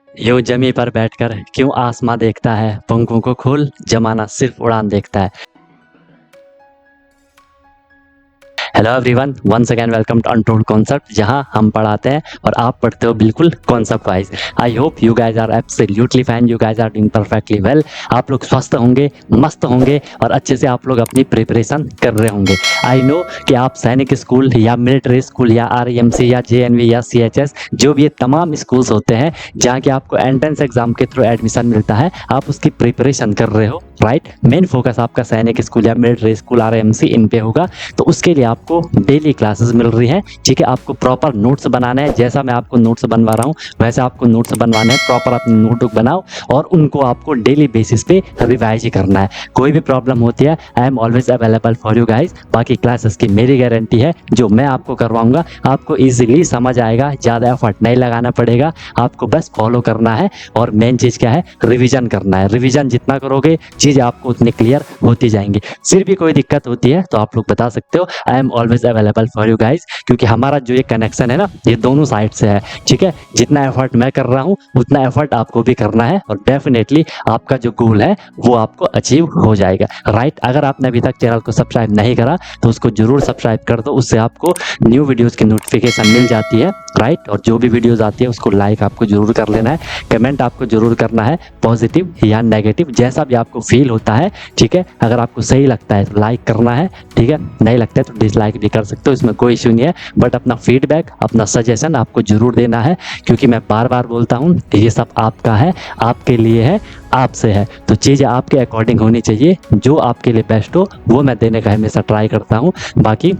यूं जमी पर बैठकर क्यों आसमां देखता है, पंखों को खोल जमाना सिर्फ उड़ान देखता है। Hello everyone, once again welcome to untold concept, जहां हम पढ़ाते हैं और आप पढ़ते हो बिल्कुल concept wise. I hope you guys are absolutely fine, you guys are doing perfectly well. आप लोग स्वस्थ होंगे, मस्त होंगे और अच्छे से आप लोग अपनी प्रिपरेशन कर रहे होंगे। आई नो कि आप सैनिक स्कूल या मिलिट्री स्कूल या आरईएमसी या जेएनवी या सीएचएस, जो भी ये तमाम स्कूल्स होते हैं जहाँ के आपको एंट्रेंस एग्जाम के थ्रू एडमिशन मिलता है, आप उसकी प्रिपरेशन कर रहे हो, राइट। मेन फोकस आपका सैनिक स्कूल या मिलिट्री स्कूल आरईएमसी इन पे होगा। तो उसके लिए आपको डेली क्लासेस मिल रही हैं, ठीक है। आपको प्रॉपर नोट्स बनाना है, जैसा मैं आपको नोट्स बनवा रहा हूँ वैसे आपको नोट्स बनवाने हैं। प्रॉपर अपनी नोटबुक बनाओ और उनको आपको डेली बेसिस पे रिवाइज ही करना है। कोई भी प्रॉब्लम होती है, I am always available for you guys. बाकी क्लासेस की मेरी गारंटी है, जो मैं आपको करवाऊंगा आपको ईजिली समझ आएगा, ज़्यादा एफर्ट नहीं लगाना पड़ेगा, आपको बस फॉलो करना है। और मेन चीज़ क्या है, रिविजन करना है। रिविजन जितना करोगे चीज़ आपको उतनी क्लियर होती जाएंगी। फिर भी कोई दिक्कत होती है तो आप लोग बता सकते हो, I am always available for you guys. क्योंकि हमारा जो ये कनेक्शन है ना, ये दोनों साइड से है, ठीक है। जितना एफर्ट मैं कर रहा हूँ उतना एफर्ट आपको भी करना है और डेफिनेटली आपका जो गोल है वो आपको अचीव हो जाएगा, राइट। अगर आपने अभी तक चैनल को सब्सक्राइब नहीं करा तो उसको जरूर सब्सक्राइब कर दो, उससे आपको न्यू वीडियोस की नोटिफिकेशन मिल जाती है, राइट। और जो भी वीडियोस आती है उसको लाइक आपको जरूर कर लेना है, कमेंट आपको जरूर करना है, पॉजिटिव या नेगेटिव जैसा भी आपको फील होता है, ठीक है। अगर आपको सही लगता है तो लाइक करना है, ठीक है। नहीं लगता है तो डिसलाइक भी कर सकते हो, इसमें कोई इश्यू नहीं है। बट अपना फीडबैक, अपना सजेशन आपको जरूर देना है, क्योंकि मैं बार बार बोलता हूँ कि ये सब आपका है, आपके लिए है, आपसे है। तो चीज़ें आपके अकॉर्डिंग होनी चाहिए, जो आपके लिए बेस्ट हो वो मैं देने का हमेशा ट्राई करता हूँ। बाकी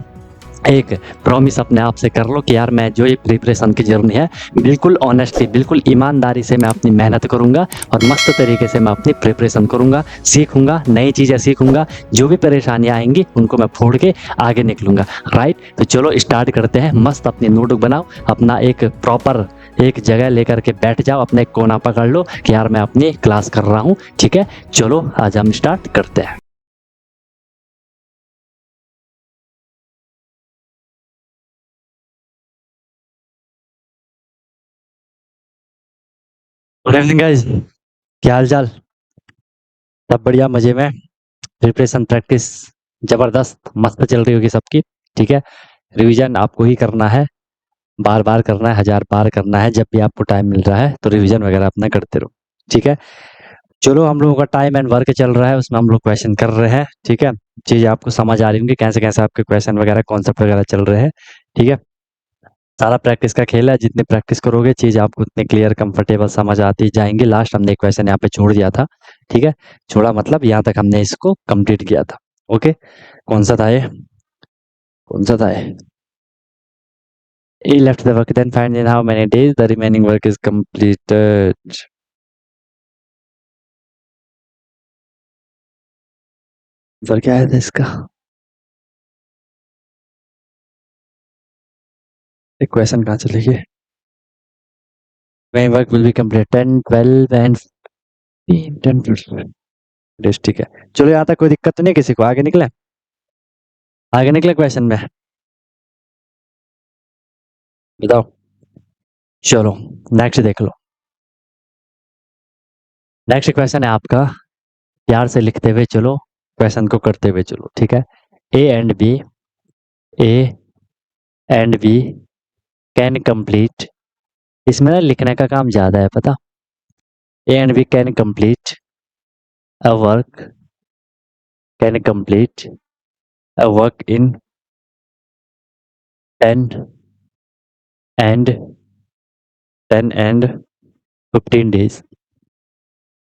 एक प्रॉमिस अपने आप से कर लो कि यार मैं जो ये प्रिपरेशन की जर्नी है बिल्कुल ऑनेस्टली, बिल्कुल ईमानदारी से मैं अपनी मेहनत करूंगा और मस्त तरीके से मैं अपनी प्रिपरेशन करूंगा, सीखूंगा, नई चीज़ें सीखूंगा। जो भी परेशानियां आएंगी उनको मैं फोड़ के आगे निकलूंगा, राइट। तो चलो स्टार्ट करते हैं। मस्त अपनी नोटबुक बनाओ, अपना एक प्रॉपर एक जगह लेकर के बैठ जाओ, अपने एक कोना पकड़ लो कि यार मैं अपनी क्लास कर रहा हूँ, ठीक है। चलो आज हम स्टार्ट करते हैं। गुड इवनिंग गाइस, क्या हाल चाल? सब बढ़िया, मजे में। प्रिपरेशन प्रैक्टिस जबरदस्त मस्त चल रही होगी सबकी, ठीक है। रिवीजन आपको ही करना है, बार बार करना है, 1000 बार करना है। जब भी आपको टाइम मिल रहा है तो रिवीजन वगैरह अपना करते रहो, ठीक है। चलो, हम लोगों का टाइम एंड वर्क चल रहा है, उसमें हम लोग क्वेश्चन कर रहे हैं, ठीक है। चीज़ें आपको समझ आ रही होंगी, कैसे कैसे आपके क्वेश्चन वगैरह कॉन्सेप्ट वगैरह चल रहे हैं, ठीक है। सारा प्रैक्टिस का खेल है, जितनी प्रैक्टिस करोगे चीज़ आपको उतनी क्लियर कंफर्टेबल समझ आती जाएंगी। लास्ट हमने एक क्वेश्चन यहाँ पे छोड़ दिया था, ठीक है। छोड़ा मतलब यहाँ तक हमने इसको कंप्लीट किया था, ओके। कौन सा था ये, कौन सा था ये? He left the work, then find in how many days the remaining work is completed. Sir क्या है था इसका? एक क्वेश्चन कहाँ चले गए? Remaining work will be completed 10, 12 and 15, 10, 12 days, ठीक है। चलो, यहाँ तक कोई दिक्कत तो नहीं किसी को? आगे निकले, आगे निकले क्वेश्चन में, बताओ। चलो नेक्स्ट देख लो। नेक्स्ट क्वेश्चन है आपका, प्यार से लिखते हुए चलो, क्वेश्चन को करते हुए चलो, ठीक है। A and B, A and B can complete. इसमें ना लिखने का काम ज्यादा है, पता। A and B can complete a work, can complete a work in 10 and 10 and 15 days,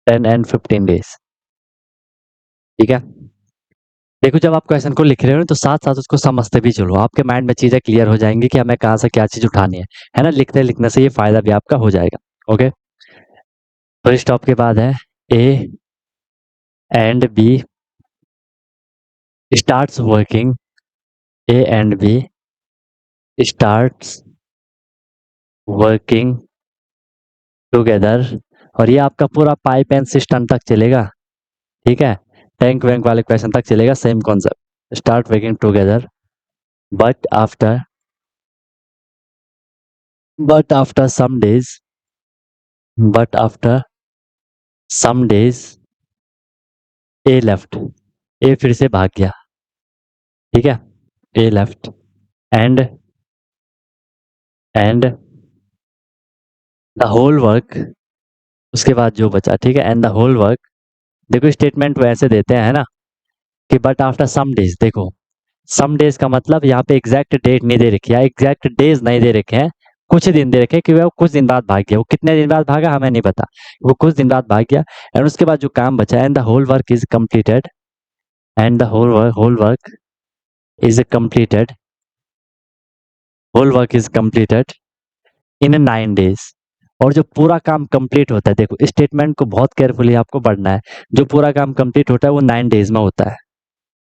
10 and 15 days, ठीक है। देखो, जब आप क्वेश्चन को लिख रहे हो ना तो साथ साथ उसको समझते भी चलो, आपके माइंड में चीजें क्लियर हो जाएंगी कि हमें कहाँ से क्या चीज उठानी है ना। लिखते लिखने से ये फायदा भी आपका हो जाएगा, ओके। तो स्टॉप के बाद है A and B starts working, A and B starts working together. और ये आपका पूरा पाइप एंड सिस्टम तक चलेगा, ठीक है। टैंक वैंक वाले क्वेश्चन तक चलेगा, same concept, start working together but after but after some days, but after some days A left, A फिर से भाग गया, ठीक है, A left and and the whole work, उसके बाद जो बचा, ठीक है, एंड द होल वर्क। देखो स्टेटमेंट वो ऐसे देते हैं ना कि बट आफ्टर सम डेज, देखो सम डेज का मतलब यहाँ पे एग्जैक्ट डेट नहीं दे रखी है, एग्जैक्ट डेज नहीं दे रखे हैं, कुछ दिन दे रखे हैं कि वो कुछ दिन बाद भाग गया, वो कितने दिन बाद भागा हमें नहीं पता, वो कुछ दिन बाद भाग गया। एंड उसके बाद जो काम बचा, and the whole work is completed, and the whole work is completed, whole work is completed in 9 days। और जो पूरा काम कंप्लीट होता है, देखो स्टेटमेंट को बहुत केयरफुली आपको पढ़ना है, जो पूरा काम कंप्लीट होता है वो 9 days में होता है।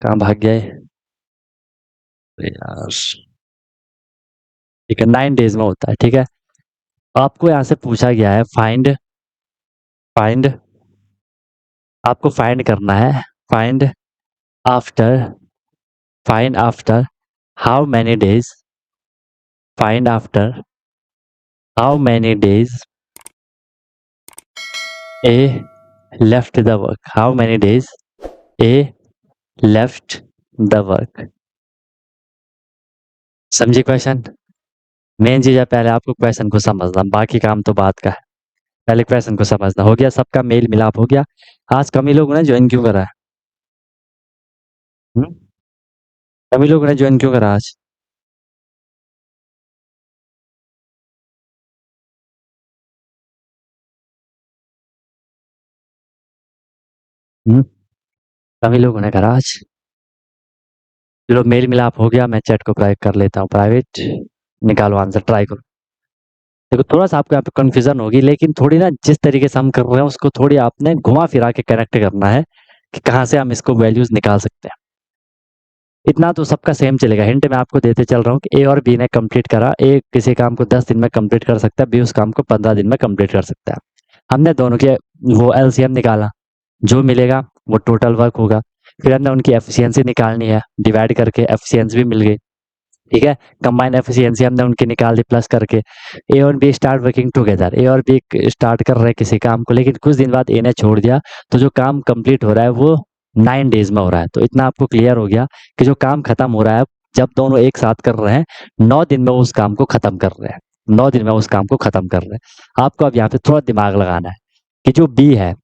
कहाँ भाग गए यार, ठीक है, 9 days में होता है, ठीक है। आपको यहाँ से पूछा गया है फाइंड, फाइंड, आपको फाइंड करना है, find after, find after how many days, find after how many days A left the work, how many days A left the work. समझे क्वेश्चन? मेन चीज है पहले आपको क्वेश्चन को समझना, बाकी काम तो बात का है, पहले क्वेश्चन को समझना। हो गया सबका मेल मिलाप हो गया? आज कम ही लोगों ने ज्वाइन क्यों करा है? कम ही लोगों ने ज्वाइन क्यों करा आज? हम्म? कम ही लोगों ने करा आज। चलो मेल मिलाप हो गया, मैं चैट को प्राइवेट कर लेता हूँ, प्राइवेट, निकालो आंसर, ट्राई करो। देखो थोड़ा सा आपको यहाँ पे कंफ्यूजन होगी, लेकिन थोड़ी ना जिस तरीके से हम कर रहे हैं उसको थोड़ी आपने घुमा फिरा के कनेक्ट करना है कि कहाँ से हम इसको वैल्यूज निकाल सकते हैं। इतना तो सबका सेम चलेगा। हिंट मैं आपको देते चल रहा हूँ कि ए और बी ने कंप्लीट करा, ए किसी काम को 10 दिन में कंप्लीट कर सकता है, बी उस काम को 15 दिन में कंप्लीट कर सकता है। हमने दोनों के वो एलसीएम निकाला, जो मिलेगा वो टोटल वर्क होगा। फिर हमने उनकी एफिशिएंसी निकालनी है, डिवाइड करके एफिशिएंसी भी मिल गई, ठीक है। कंबाइन एफिशिएंसी हमने उनकी निकाल दी प्लस करके। ए और B start working together, A और बी स्टार्ट कर रहे हैं किसी काम को, लेकिन कुछ दिन बाद ए ने छोड़ दिया, तो जो काम कंप्लीट हो रहा है वो 9 days में हो रहा है। तो इतना आपको क्लियर हो गया कि जो काम खत्म हो रहा है जब दोनों एक साथ कर रहे हैं, 9 दिन में उस काम को खत्म कर रहे हैं, 9 दिन में उस काम को खत्म कर रहे हैं। आपको अब यहाँ पे थोड़ा दिमाग लगाना है कि जो बी है,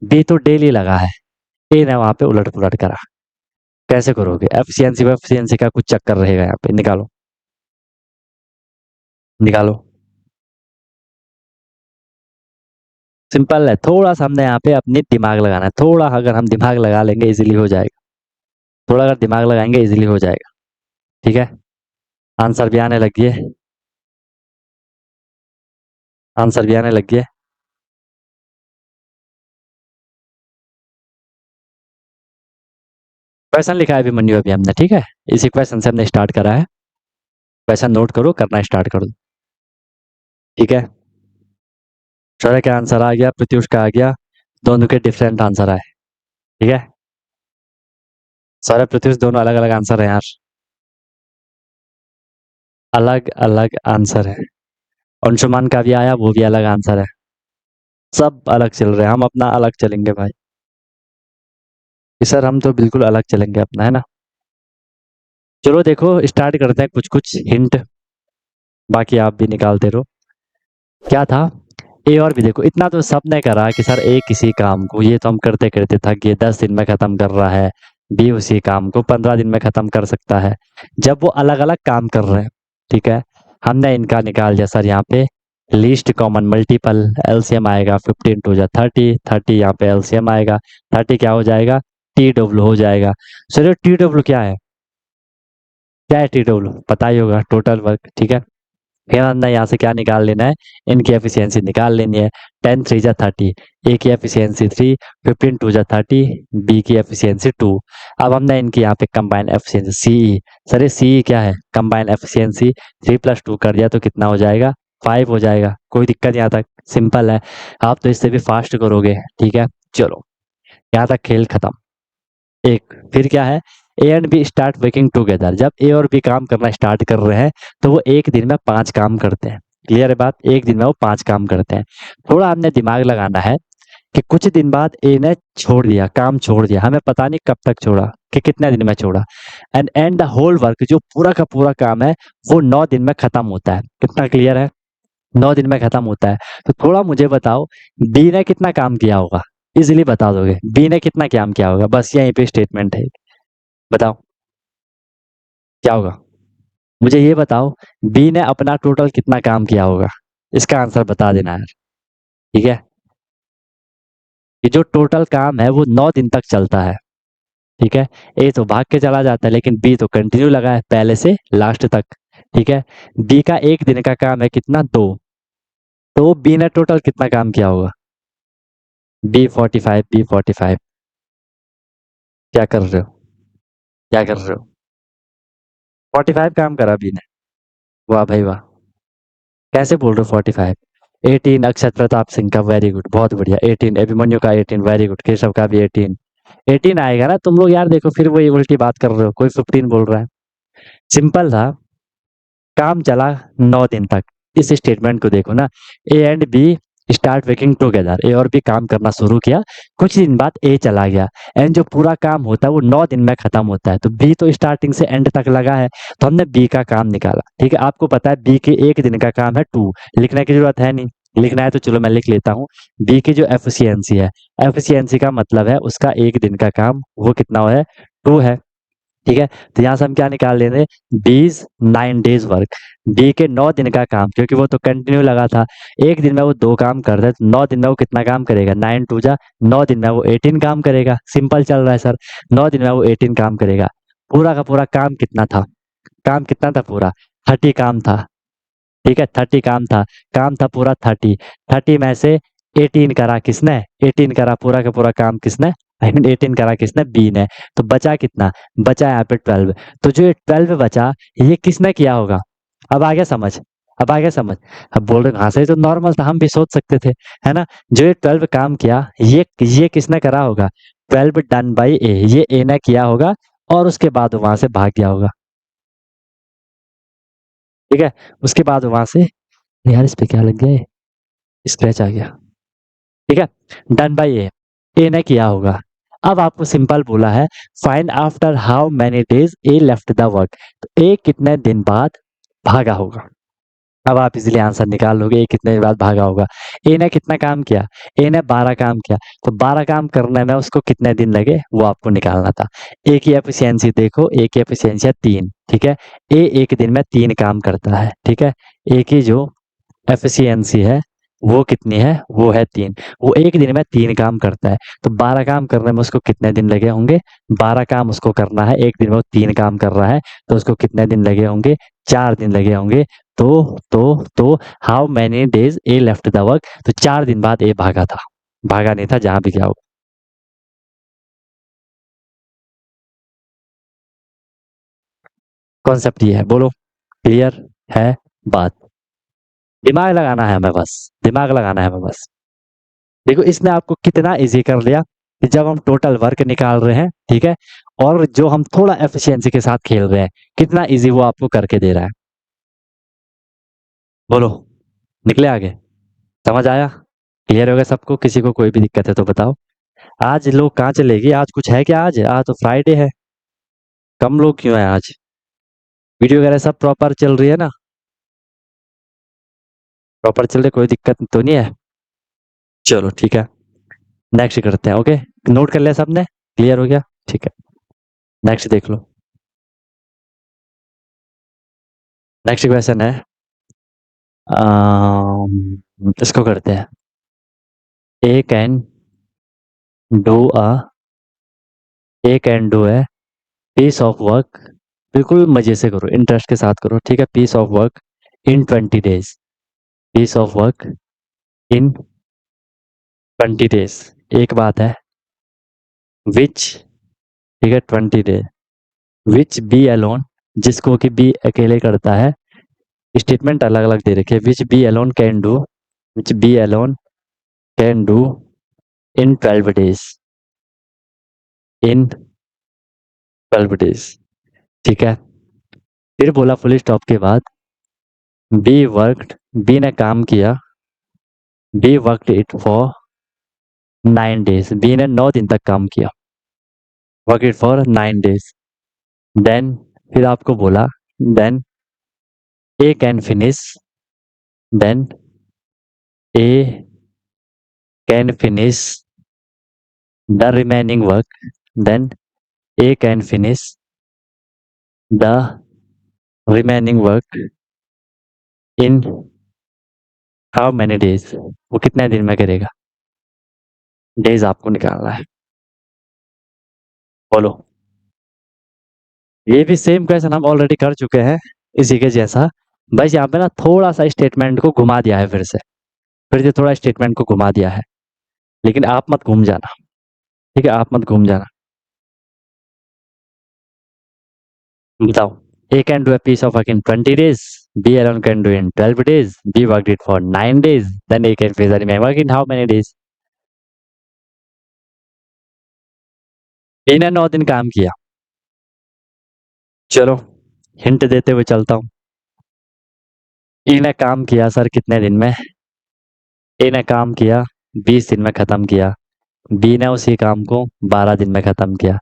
बी तो डेली लगा है, ए ने वहां पे उलट पुलट करा, कैसे करोगे? एफिशिएंसी एफिशिएंसी का कुछ चक्कर रहेगा यहाँ पे, निकालो, निकालो। सिंपल है, थोड़ा सा हमने यहाँ पे अपनी दिमाग लगाना है, थोड़ा अगर हम दिमाग लगा लेंगे इजीली हो जाएगा, थोड़ा अगर दिमाग लगाएंगे इजीली हो जाएगा, ठीक है। आंसर भी आने लगी है, आंसर भी आने लगी है। क्वेश्चन लिखा है अभिमन्यु अभी हमने, ठीक है, इसी क्वेश्चन से हमने स्टार्ट करा है। क्वेश्चन नोट करो, करना स्टार्ट कर दो, ठीक है। शौर्य का आंसर आ गया, प्रत्युष का आ गया, दोनों के डिफरेंट आंसर आए, ठीक है। शौर्य प्रत्युष दोनों अलग अलग आंसर है यार, अलग अलग आंसर है। अंशुमान का भी आया, वो भी अलग आंसर है, सब अलग चल रहे हैं, हम अपना अलग चलेंगे भाई। सर हम तो बिल्कुल अलग चलेंगे अपना, है ना। चलो देखो स्टार्ट करते हैं, कुछ कुछ हिंट, बाकी आप भी निकालते रहो। क्या था? ए और भी देखो, इतना तो सबने करा कि सर ए किसी काम को, ये तो हम करते करते थक गए, 10 दिन में खत्म कर रहा है, बी उसी काम को 15 दिन में खत्म कर सकता है, जब वो अलग अलग काम कर रहे हैं, ठीक है। हमने इनका निकाल दिया सर यहाँ पे लीस्ट कॉमन मल्टीपल, एलसीएम आएगा 15 टू जा 30, 30 यहाँ पे एलसीएम आएगा, 30 क्या हो जाएगा, टी डब्ल्यू हो जाएगा। सर टी डब्ल्यू क्या है? क्या है टी डब्ल्यू? पता ही होगा, टोटल वर्क, ठीक है। फिर हमने यहाँ से क्या निकाल लेना है, इनकी एफिशिएंसी निकाल लेनी है। 10 3 जा 30, ए की एफिशिएंसी 3, 15 2 जा 30, बी की एफिशिएंसी 2। अब हमने इनकी यहाँ पे कंबाइन एफिशिएंसी सीई, सर ये सीई क्या है? कंबाइन एफिशिएंसी 3 + 2 कर दिया तो कितना हो जाएगा, 5 हो जाएगा। कोई दिक्कत यहाँ तक? सिंपल है, आप तो इससे भी फास्ट करोगे, ठीक है। चलो यहाँ तक खेल खत्म। एक फिर क्या है, A and B start working together, जब ए और बी काम करना स्टार्ट कर रहे हैं तो वो एक दिन में 5 काम करते हैं, क्लियर है बात? एक दिन में वो 5 काम करते हैं। थोड़ा हमने दिमाग लगाना है कि कुछ दिन बाद ए ने छोड़ दिया, काम छोड़ दिया, हमें पता नहीं कब तक छोड़ा, कि कितने दिन में छोड़ा। एंड द होल वर्क, जो पूरा का पूरा काम है वो 9 दिन में खत्म होता है। कितना क्लियर है? 9 दिन में खत्म होता है। तो थोड़ा मुझे बताओ, बी ने कितना काम किया होगा? इजीली बता दोगे बी ने कितना काम किया होगा? बस यहीं पे स्टेटमेंट है, बताओ क्या होगा? मुझे ये बताओ, बी ने अपना टोटल कितना काम किया होगा? इसका आंसर बता देना है, ठीक है? कि जो टोटल काम है वो 9 दिन तक चलता है, ठीक है? ए तो भाग के चला जाता है, लेकिन बी तो कंटिन्यू लगा है पहले से लास्ट तक, ठीक है? बी का एक दिन का काम है कितना? 2। तो बी ने टोटल कितना काम किया होगा? बी 45 क्या कर रहे हो? क्या कर रहे हो? 45 काम करा बी ने। वाह भाई वाह! कैसे बोल रहे हो 45? 18 अक्षत प्रताप सिंह का, वेरी गुड, बहुत बढ़िया। 18 अभिमन्यु का 18, वेरी गुड। केशव का भी 18। 18 आएगा ना? तुम लोग यार देखो फिर वही उल्टी बात कर रहे हो, कोई 15 बोल रहा है। सिंपल था, काम चला 9 दिन तक। इस स्टेटमेंट को देखो ना, A and B start working together. A और बी काम करना शुरू किया, कुछ दिन बाद ए चला गया, एंड जो पूरा काम होता है वो 9 दिन में खत्म होता है। तो बी तो स्टार्टिंग से एंड तक लगा है, तो हमने बी का काम निकाला, ठीक है? आपको पता है बी के एक दिन का काम है 2, लिखने की जरूरत है नहीं। लिखना है तो चलो मैं लिख लेता हूँ। बी की जो एफिशिएंसी है, एफिशिएंसी का मतलब है उसका एक दिन का काम वो कितना है? 2 है, ठीक है? तो यहाँ से हम क्या निकाल लेंगे? बीस 9 डेज वर्क। बी के 9 दिन का काम, क्योंकि वो तो कंटिन्यू लगा था, एक दिन में वो 2 काम कर रहा है, तो 9 दिन में वो कितना काम करेगा? 9 टू जा 9 दिन में वो 18 काम करेगा। सिंपल चल रहा है सर, 9 दिन में वो 18 काम करेगा। पूरा का पूरा काम कितना था? काम कितना था पूरा? 30 काम था, ठीक है? 30 काम था पूरा 30। 30 में से 18 करा किसने? 18 करा पूरा का पूरा काम किसने? आई मीन 18 करा किसने? बी ने। तो बचा कितना? बचा यहाँ पे 12। तो जो ये 12 बचा, ये किसने किया होगा? अब आ गया समझ? अब आ गया समझ? अब बोल रहे हाँ, सही तो नॉर्मल था, हम भी सोच सकते थे, है ना? जो ये 12 काम किया, ये किसने करा होगा? 12 डन बाई ए, ये ए ने किया होगा, और उसके बाद वहां से भाग गया होगा, ठीक है? उसके बाद वहां से, यार इस पे क्या लग गया? स्क्रैच आ गया, ठीक है? डन बाय ए, ए ने किया होगा। अब आपको सिंपल बोला है, find after how many days A left the work. तो ए कितने दिन बाद भागा होगा? अब आप इजीली आंसर निकाल लोगे, ए कितने दिन बाद भागा होगा। ए ने कितना काम किया? ए ने 12 काम किया, तो 12 काम करने में उसको कितने दिन लगे वो आपको निकालना था। ए की एफिशिएंसी देखो, ए की एफिशिएंसी है 3, ठीक है? ए एक दिन में 3 काम करता है, ठीक है? ए की जो एफिशिएंसी है वो कितनी है? वो है 3। वो एक दिन में 3 काम करता है, तो 12 काम करने में उसको कितने दिन लगे होंगे? 12 काम उसको करना है, एक दिन में वो 3 काम कर रहा है, तो उसको कितने दिन लगे होंगे? 4 दिन लगे होंगे। तो how many days A left the work? तो 4 दिन बाद ए भागा था, भागा नहीं था, जहां भी गया हो। कॉन्सेप्ट ये है, बोलो क्लियर है बात? दिमाग लगाना है हमें बस, दिमाग लगाना है हमें बस। देखो इसने आपको कितना इजी कर लिया कि जब हम टोटल वर्क निकाल रहे हैं, ठीक है, और जो हम थोड़ा एफिशिएंसी के साथ खेल रहे हैं, कितना इजी वो आपको करके दे रहा है। बोलो, निकले आगे? समझ आया? क्लियर हो गया सबको? किसी को कोई भी दिक्कत है तो बताओ। आज लोग कहाँ चलेगी? आज कुछ है क्या? आज तो फ्राइडे है, कम लोग क्यों है आज? वीडियो वगैरह सब प्रॉपर चल रही है ना? प्रॉपर चल रही, कोई दिक्कत तो नहीं है? चलो ठीक है, नेक्स्ट करते हैं। ओके, नोट कर लिया सबने? क्लियर हो गया? ठीक है, नेक्स्ट देख लो। नेक्स्ट क्वेश्चन है, इसको करते हैं। A can do a A can do a piece of work, बिल्कुल मजे से करो, इंटरेस्ट के साथ करो, ठीक है? Piece of work in 20 days. Piece of work in 20 days. एक बात है, विच, ठीक है? 20 डे, विच बी अलोन, जिसको कि बी अकेले करता है। स्टेटमेंट अलग अलग दे रखे, which B alone can do, which B alone can do in 12 days, in 12 days, ठीक है? फिर बोला फुल स्टॉप के बाद, बी वर्कड बी ने काम किया, B worked it for 9 days, B ने 9 दिन तक काम किया, work it for 9 days। Then फिर आपको बोला, then A can finish, then A can finish the remaining work, then A can finish the remaining work in how many days, वो कितने दिन में करेगा, डेज आपको निकालना है। बोलो। ये भी सेम क्वेश्चन हम ऑलरेडी कर चुके हैं, इसी के जैसा, बस यहाँ पे ना थोड़ा सा स्टेटमेंट को घुमा दिया है, फिर से थोड़ा स्टेटमेंट को घुमा दिया है, लेकिन आप मत घूम जाना, ठीक है, आप मत घूम जाना। बताओ। A can do a piece of work in 20 days, B alone can do in 12 days, B worked it for 9 days, then A can finish the remaining work in how many days? B ने 9 दिन काम किया। चलो hint देते हुए चलता हूँ। E ने काम किया सर कितने दिन में? A ने काम किया 20 दिन में खत्म किया, B ने उसी काम को 12 दिन में खत्म किया।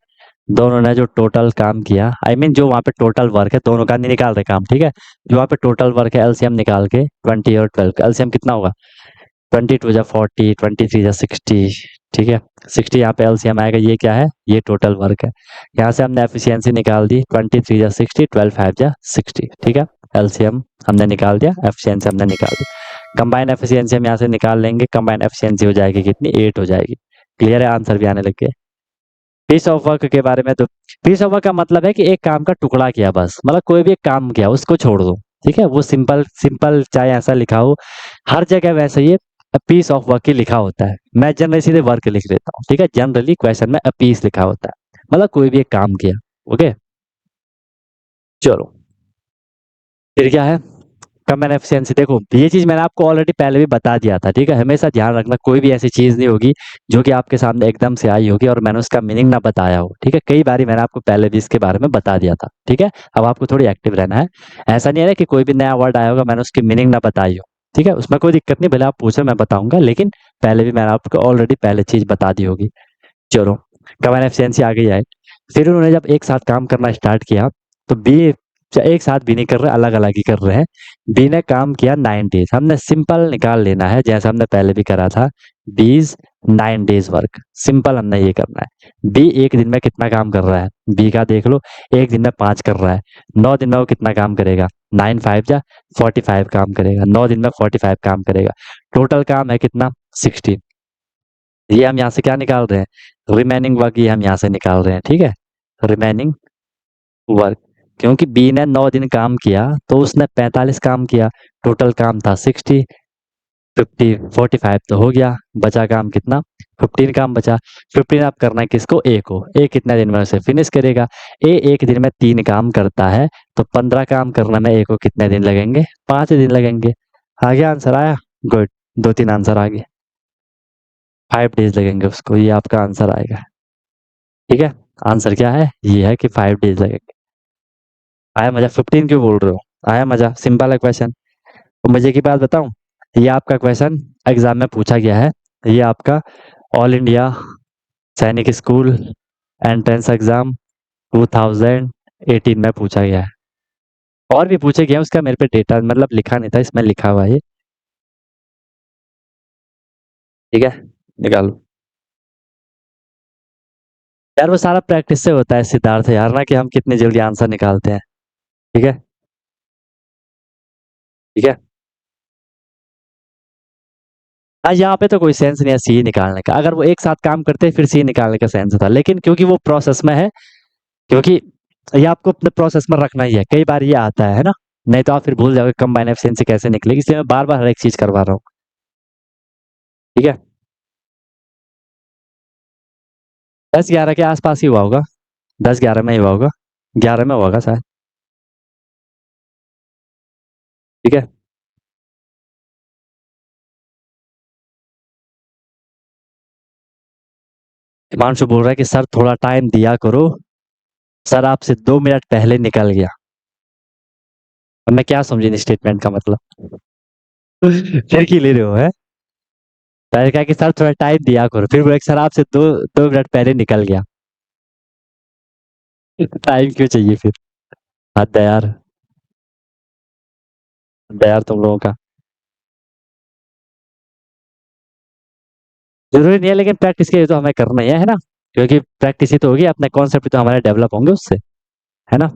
दोनों ने जो टोटल काम किया, आई मीन जो वहाँ पे टोटल वर्क है, दोनों का नहीं निकाल रहे काम, ठीक है, जो वहाँ पे टोटल वर्क है एलसीएम निकाल के 20 और 12 का एलसीएम कितना होगा, 22 जा 40, 23 जा 60, ठीक है, 60 यहाँ पे एलसीएम आएगा, ये क्या है, ये टोटल वर्क है। यहाँ से हमने एफिशिएंसी निकाल दी, 23 जा 60, 12 5 जा 60, ठीक है, एलसीएम हमने निकाल दिया, एफिशिएंसी हमने निकाल दी। कंबाइन एफिशिएंसी हम यहाँ से निकाल लेंगे, कंबाइन एफिशिएंसी हो जाएगी कितनी, 8 हो जाएगी। क्लियर है, आंसर भी आने लग गया। पीस ऑफ वर्क के बारे में, तो पीस ऑफ वर्क का मतलब है कि एक काम का टुकड़ा किया, बस मतलब कोई भी एक काम किया उसको छोड़ दो, ठीक है, वो सिंपल सिंपल चाहे ऐसा लिखा हो, हर जगह वैसे ही पीस ऑफ वर्क ही लिखा होता है। मैं जनरली सीधे वर्क लिख देता हूँ, ठीक है, जनरली क्वेश्चन में पीस लिखा होता है, मतलब कोई भी एक काम किया। ओके चलो, फिर क्या है, कम एफिशिएंसी। देखो ये चीज मैंने आपको ऑलरेडी पहले भी बता दिया था, ठीक है, हमेशा ध्यान रखना कोई भी ऐसी चीज नहीं होगी जो कि आपके सामने एकदम से आई होगी और मैंने उसका मीनिंग ना बताया हो, ठीक है, कई बार मैंने आपको पहले भी इसके बारे में बता दिया था, ठीक है। अब आपको थोड़ी एक्टिव रहना है, ऐसा नहीं है ना कि कोई भी नया वर्ड आया होगा मैंने उसकी मीनिंग ना बताई हो, ठीक है, उसमें कोई दिक्कत नहीं, भले आप पूछे मैं बताऊंगा, लेकिन पहले भी मैंने आपको ऑलरेडी पहले चीज बता दी होगी। चलो, कम एफिशिएंसी आ गई है। फिर उन्होंने जब एक साथ काम करना स्टार्ट किया, तो बी एक साथ भी नहीं कर रहे, अलग अलग ही कर रहे हैं। बी ने काम किया 9 days, हमने सिंपल निकाल लेना है जैसा हमने पहले भी करा था, बीज 9 days वर्क, सिंपल हमने ये करना है। बी एक दिन में कितना काम कर रहा है, बी का देख लो, एक दिन में 5 कर रहा है, 9 दिन में वो कितना काम करेगा, 9 5 जा 45 काम करेगा, 9 दिन में 45 काम करेगा, टोटल काम है कितना, 60। ये हम यहाँ से क्या निकाल रहे हैं, रिमेनिंग वर्क, ये हम यहाँ से निकाल रहे हैं, ठीक है, रिमेनिंग वर्क, क्योंकि बी ने 9 दिन काम किया तो उसने 45 काम किया, टोटल काम था 60, 50 45 तो हो गया, बचा काम कितना, 15 काम बचा। 15 आप करना है किसको, ए को, ए कितने दिन में उसे फिनिश करेगा, ए एक दिन में 3 काम करता है, तो 15 काम करने में ए को कितने दिन लगेंगे, 5 दिन लगेंगे। आ गया आंसर, आया, गुड, 2-3 आंसर आ गए, 5 डेज लगेंगे उसको, ये आपका आंसर आएगा, ठीक है। आंसर क्या है, ये है कि 5 डेज लगेंगे। आया मजा, 15 क्यों बोल रहे हो, आया मजा, सिंपल है क्वेश्चन। तो मजे की बात बताऊं, ये आपका क्वेश्चन एग्जाम में पूछा गया है, ये आपका ऑल इंडिया सैनिक स्कूल एंट्रेंस एग्जाम 2018 में पूछा गया है, और भी पूछे गए हैं, उसका मेरे पे डेटा मतलब लिखा नहीं था, इसमें लिखा हुआ है ये, ठीक है, निकालो। यार वो सारा प्रैक्टिस से होता है सिद्धार्थ यार, ना कि हम कितनी जल्दी आंसर निकालते हैं, ठीक है, ठीक है। हाँ, यहाँ पे तो कोई सेंस नहीं है सी निकालने का, अगर वो एक साथ काम करते फिर सी निकालने का सेंस था, लेकिन क्योंकि वो प्रोसेस में है, क्योंकि ये आपको अपने प्रोसेस में रखना ही है, कई बार ये आता है ना, नहीं तो आप फिर भूल जाओगे कंबाइन एफिशिएंसी कैसे निकलेगी, इसलिए मैं बार बार हर एक चीज करवा रहा हूँ, ठीक है। 10-11 के आसपास ही हुआ होगा, 10-11 में ही हुआ होगा, 11 में हुआ होगा शायद, ठीक है। हिमांशु बोल रहा है कि सर थोड़ा टाइम दिया करो, सर आपसे 2 मिनट पहले निकल गया। अब मैं क्या समझी स्टेटमेंट का मतलब, फिर क्यों ले रहे हो है? मैंने कहा कि सर थोड़ा टाइम दिया करो, फिर बोले सर आपसे 2 मिनट पहले निकल गया। टाइम क्यों चाहिए फिर? हद है यार, हद है यार तुम लोगों का। जरूरी नहीं है, लेकिन प्रैक्टिस के लिए तो हमें करना ही है ना? क्योंकि प्रैक्टिस ही तो होगी, अपने कॉन्सेप्ट तो हमारे डेवलप होंगे उससे, है ना?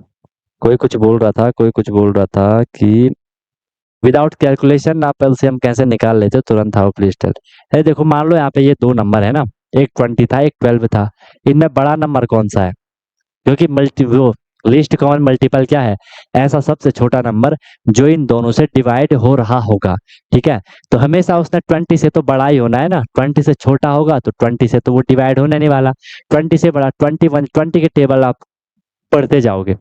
कोई कुछ बोल रहा था कि विदाउट कैलकुलेशन आप एलसीएम कैसे निकाल लेते हो, तुरंत आओ प्लीज टेल। है देखो, मान लो यहाँ पे ये 2 नंबर है ना, एक 20 था एक 12 था, इनमें बड़ा नंबर कौन सा है? क्योंकि मल्टी वो लीस्ट कॉमन मल्टीपल क्या है? ऐसा सबसे छोटा नंबर जो इन दोनों से डिवाइड हो रहा होगा। ठीक है, तो हमेशा उसने 20 से तो बड़ा ही होना है ना, 20 से छोटा होगा तो 20 से तो वो डिवाइड होने नहीं वाला। 20 से बड़ा 21, 20 के टेबल आप पढ़ते जाओगे,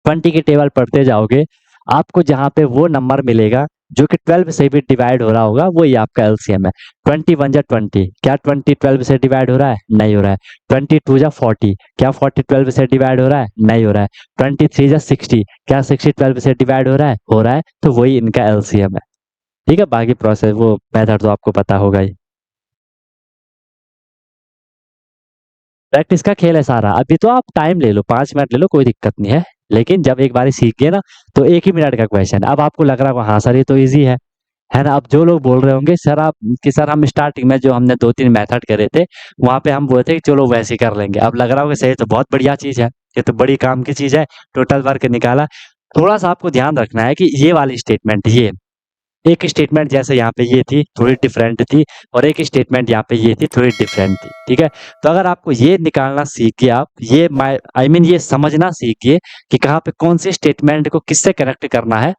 20 की टेबल पढ़ते जाओगे, आपको जहाँ पे वो नंबर मिलेगा जो कि 12 से भी डिवाइड हो रहा होगा, वही आपका एलसीएम है। 21 जा 20, क्या 20 12 से डिवाइड हो रहा है? नहीं हो रहा है। 22 जा 40, क्या 40 12 से डिवाइड हो रहा है? नहीं हो रहा है। 23 जा 60, क्या 60 12 से डिवाइड हो रहा है? हो रहा है, तो वही इनका एलसीएम है। ठीक है, बाकी प्रोसेस वो मेथड तो आपको पता होगा ही। प्रैक्टिस का खेल है सारा, अभी तो आप टाइम ले लो, 5 मिनट ले लो, कोई दिक्कत नहीं है। लेकिन जब एक बार सीख गए ना, तो 1 ही मिनट का क्वेश्चन है। अब आपको लग रहा होगा हाँ सर ये तो इजी है ना? अब जो लोग बोल रहे होंगे सर आप कि सर हम स्टार्टिंग में जो हमने 2-3 मेथड करे थे, वहां पे हम बोले थे कि चलो वैसे ही कर लेंगे, अब लग रहा होगा सही तो बहुत बढ़िया चीज है, ये तो बड़ी काम की चीज है, टोटल वर्क निकाला। थोड़ा सा आपको ध्यान रखना है कि ये वाली स्टेटमेंट, ये एक स्टेटमेंट जैसे यहाँ पे ये थी थोड़ी डिफरेंट थी, और एक स्टेटमेंट यहाँ पे ये थी थोड़ी डिफरेंट थी। ठीक है, तो अगर आपको ये निकालना सीख गए आप, ये आई मीन ये समझना सीख गए कि कहाँ पे कौन सी स्टेटमेंट को किससे कनेक्ट करना है,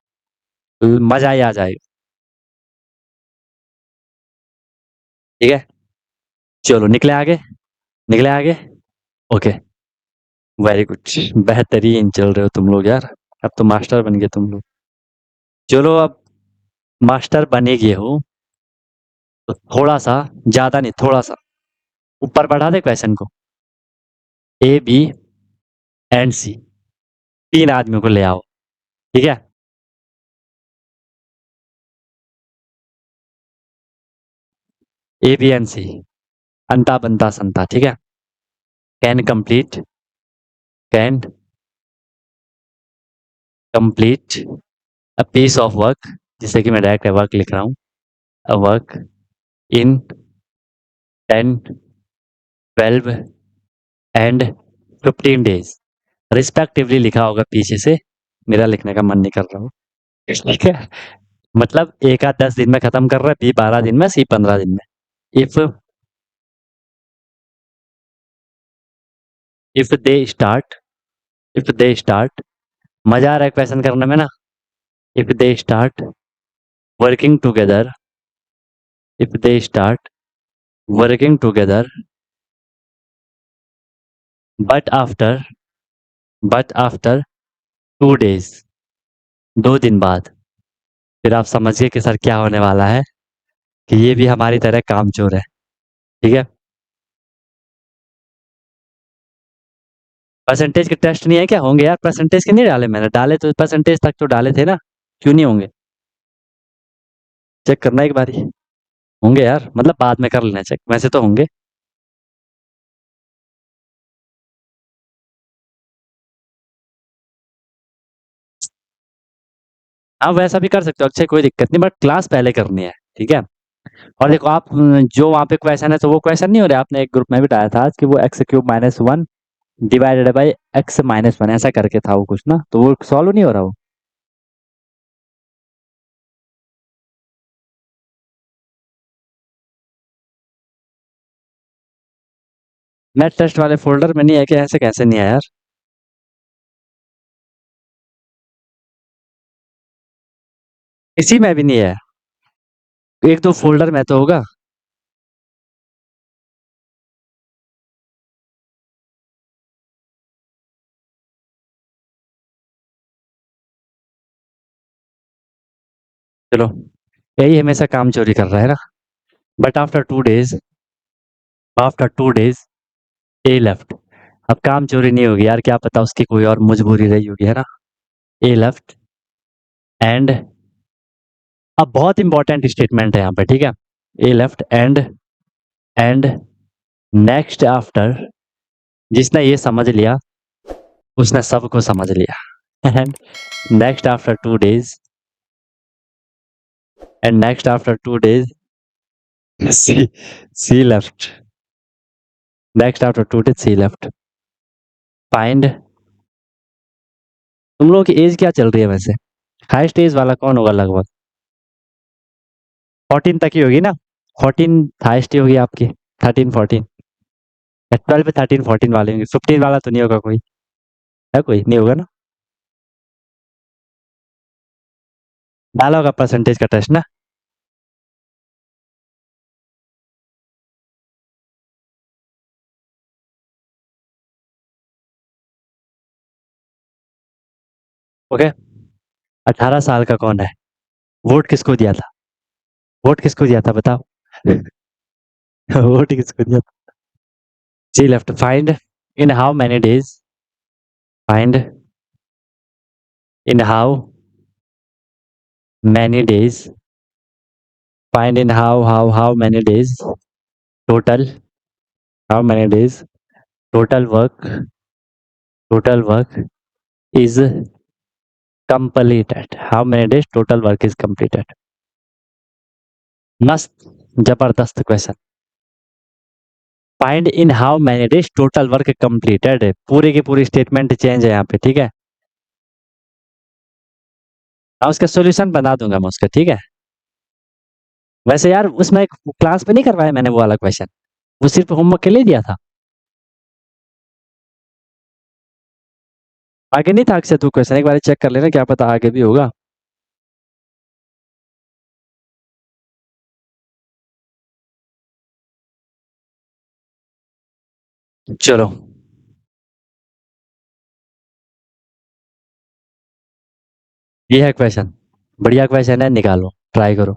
मजा ही आ जाएगा। ठीक है, चलो निकले आगे, निकले आगे। ओके, वेरी गुड, बेहतरीन चल रहे हो तुम लोग यार, अब तो मास्टर बन गए तुम लोग। चलो अब मास्टर बने गए हो, तो थोड़ा सा, ज्यादा नहीं, थोड़ा सा ऊपर बढ़ा दे क्वेश्चन को। ए बी एंड सी, 3 आदमियों को ले आओ। ठीक है, ए बी एंड सी, अंता बंता संता। ठीक है, can complete, can complete a piece of work, जिससे कि मैं डायरेक्ट वर्क लिख रहा हूँ, a work in 10, 12 and 15 days respectively लिखा होगा पीछे से, मेरा लिखने का मन नहीं कर रहा हूँ। ठीक है, मतलब एक आध 10 दिन में खत्म कर रहा है, बी 12 दिन में, सी 15 दिन में। If if they start, if they start, मजा आ रहा है क्वेश्चन करने में ना। If they start working together, if they start working together, but after, but after 2 days, 2 दिन बाद, फिर आप समझिए कि सर क्या होने वाला है, कि ये भी हमारी तरह कामचोर है। ठीक है, परसेंटेज के टेस्ट नहीं है क्या? होंगे यार, परसेंटेज के नहीं डाले मैंने, डाले तो परसेंटेज तक तो डाले थे ना, क्यों नहीं होंगे? चेक करना एक बारी, होंगे यार, मतलब बाद में कर लेना चेक, वैसे तो होंगे। हाँ वैसा भी कर सकते हो अक्षय, कोई दिक्कत नहीं, बट क्लास पहले करनी है। ठीक है, और देखो आप जो वहाँ पे क्वेश्चन है, तो वो क्वेश्चन नहीं हो रहा, आपने एक ग्रुप में भी डाला था आज कि वो x³ - 1 डिवाइडेड बाई x - 1, ऐसा करके था वो कुछ ना, तो वो सॉल्व नहीं हो रहा वो। नेट टेस्ट वाले फोल्डर में नहीं है कि? ऐसे कैसे नहीं है यार? इसी में भी नहीं है? एक दो फोल्डर में तो होगा। चलो, यही हमेशा काम चोरी कर रहा है ना। But after 2 days A left, अब काम चोरी नहीं होगी यार, क्या पता उसकी कोई और मजबूरी रही होगी, है ना? ए लेफ्ट एंड अब बहुत इंपॉर्टेंट स्टेटमेंट है यहाँ पे, ठीक है। A left and next after, जिसने ये समझ लिया उसने सबको समझ लिया। And next after 2 days, and next after 2 days, C C left, next after 2 days C left, find. तुम लोगों की एज क्या चल रही है वैसे? हाईएस्ट एज वाला कौन होगा लगभग? 14 तक ही होगी ना? 14 हाईएस्ट ही होगी आपकी। 13 14, 12 पे 13 14 वाले होंगे, 15 वाला तो नहीं होगा कोई, है कोई? नहीं होगा ना? डाला होगा परसेंटेज का टेस्ट ना? ओके। 18 साल का कौन है? वोट किसको दिया था? वोट किसको दिया था बताओ? वोट किसको दिया था? C left, find in how many days, find in how many days, find in how many days, total, how many days, total work, total work is completed, how many days total work is completed? मस्त, जबरदस्त question. Find in how many days total work completed, पूरी की पूरी statement change है यहाँ पे, ठीक है। हाँ, उसका सॉल्यूशन बना दूंगा मैं उसका, ठीक है। वैसे यार उसमें क्लास पे नहीं करवाया मैंने वो वाला क्वेश्चन, वो सिर्फ होमवर्क के लिए दिया था। आगे नहीं था अक्षय तू क्वेश्चन, एक बार चेक कर लेना, क्या पता आगे भी होगा। चलो, ये है क्वेश्चन, बढ़िया क्वेश्चन है, निकालो, ट्राई करो।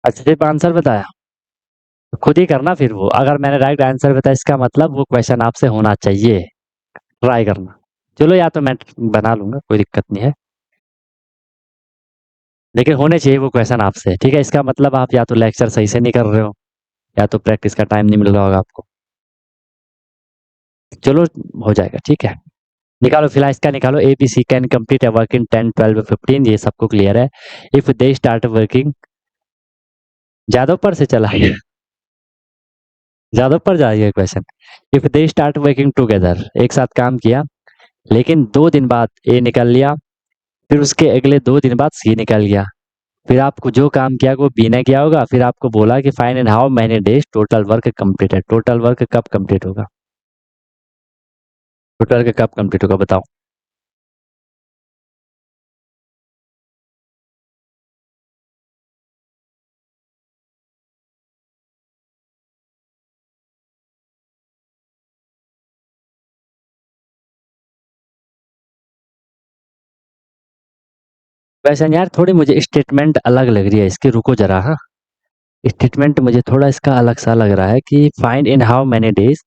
अच्छा, सिर्फ आंसर बताया? तो खुद ही करना फिर, वो अगर मैंने राइट आंसर बताया इसका मतलब वो क्वेश्चन आपसे होना चाहिए, ट्राई करना। चलो, या तो मैं बना लूंगा, कोई दिक्कत नहीं है, लेकिन होने चाहिए वो क्वेश्चन आपसे, ठीक है। इसका मतलब आप या तो लेक्चर सही से नहीं कर रहे हो, या तो प्रैक्टिस का टाइम नहीं मिल रहा होगा आपको। चलो, हो जाएगा, ठीक है। निकालो फिलहाल इसका, निकालो। A B C can complete a work in 10 12 15, ये सबको क्लियर है। इफ दे स्टार्ट वर्किंग, ज्यादा ऊपर से चला है, ज्यादा ऊपर जाएगा question. If they start working together, एक साथ काम किया, लेकिन 2 दिन बाद ए निकल लिया, फिर उसके अगले 2 दिन बाद सी निकल गया, फिर आपको जो काम किया वो बी ने किया होगा, फिर आपको बोला कि find in how many days total work completed, total work कब कंप्लीट होगा? टोटल का कब कंप्लीट होगा बताओ? वैसे यार थोड़ी मुझे स्टेटमेंट अलग लग रही है इसकी, रुको जरा। हाँ, स्टेटमेंट मुझे थोड़ा इसका अलग सा लग रहा है कि find in how many days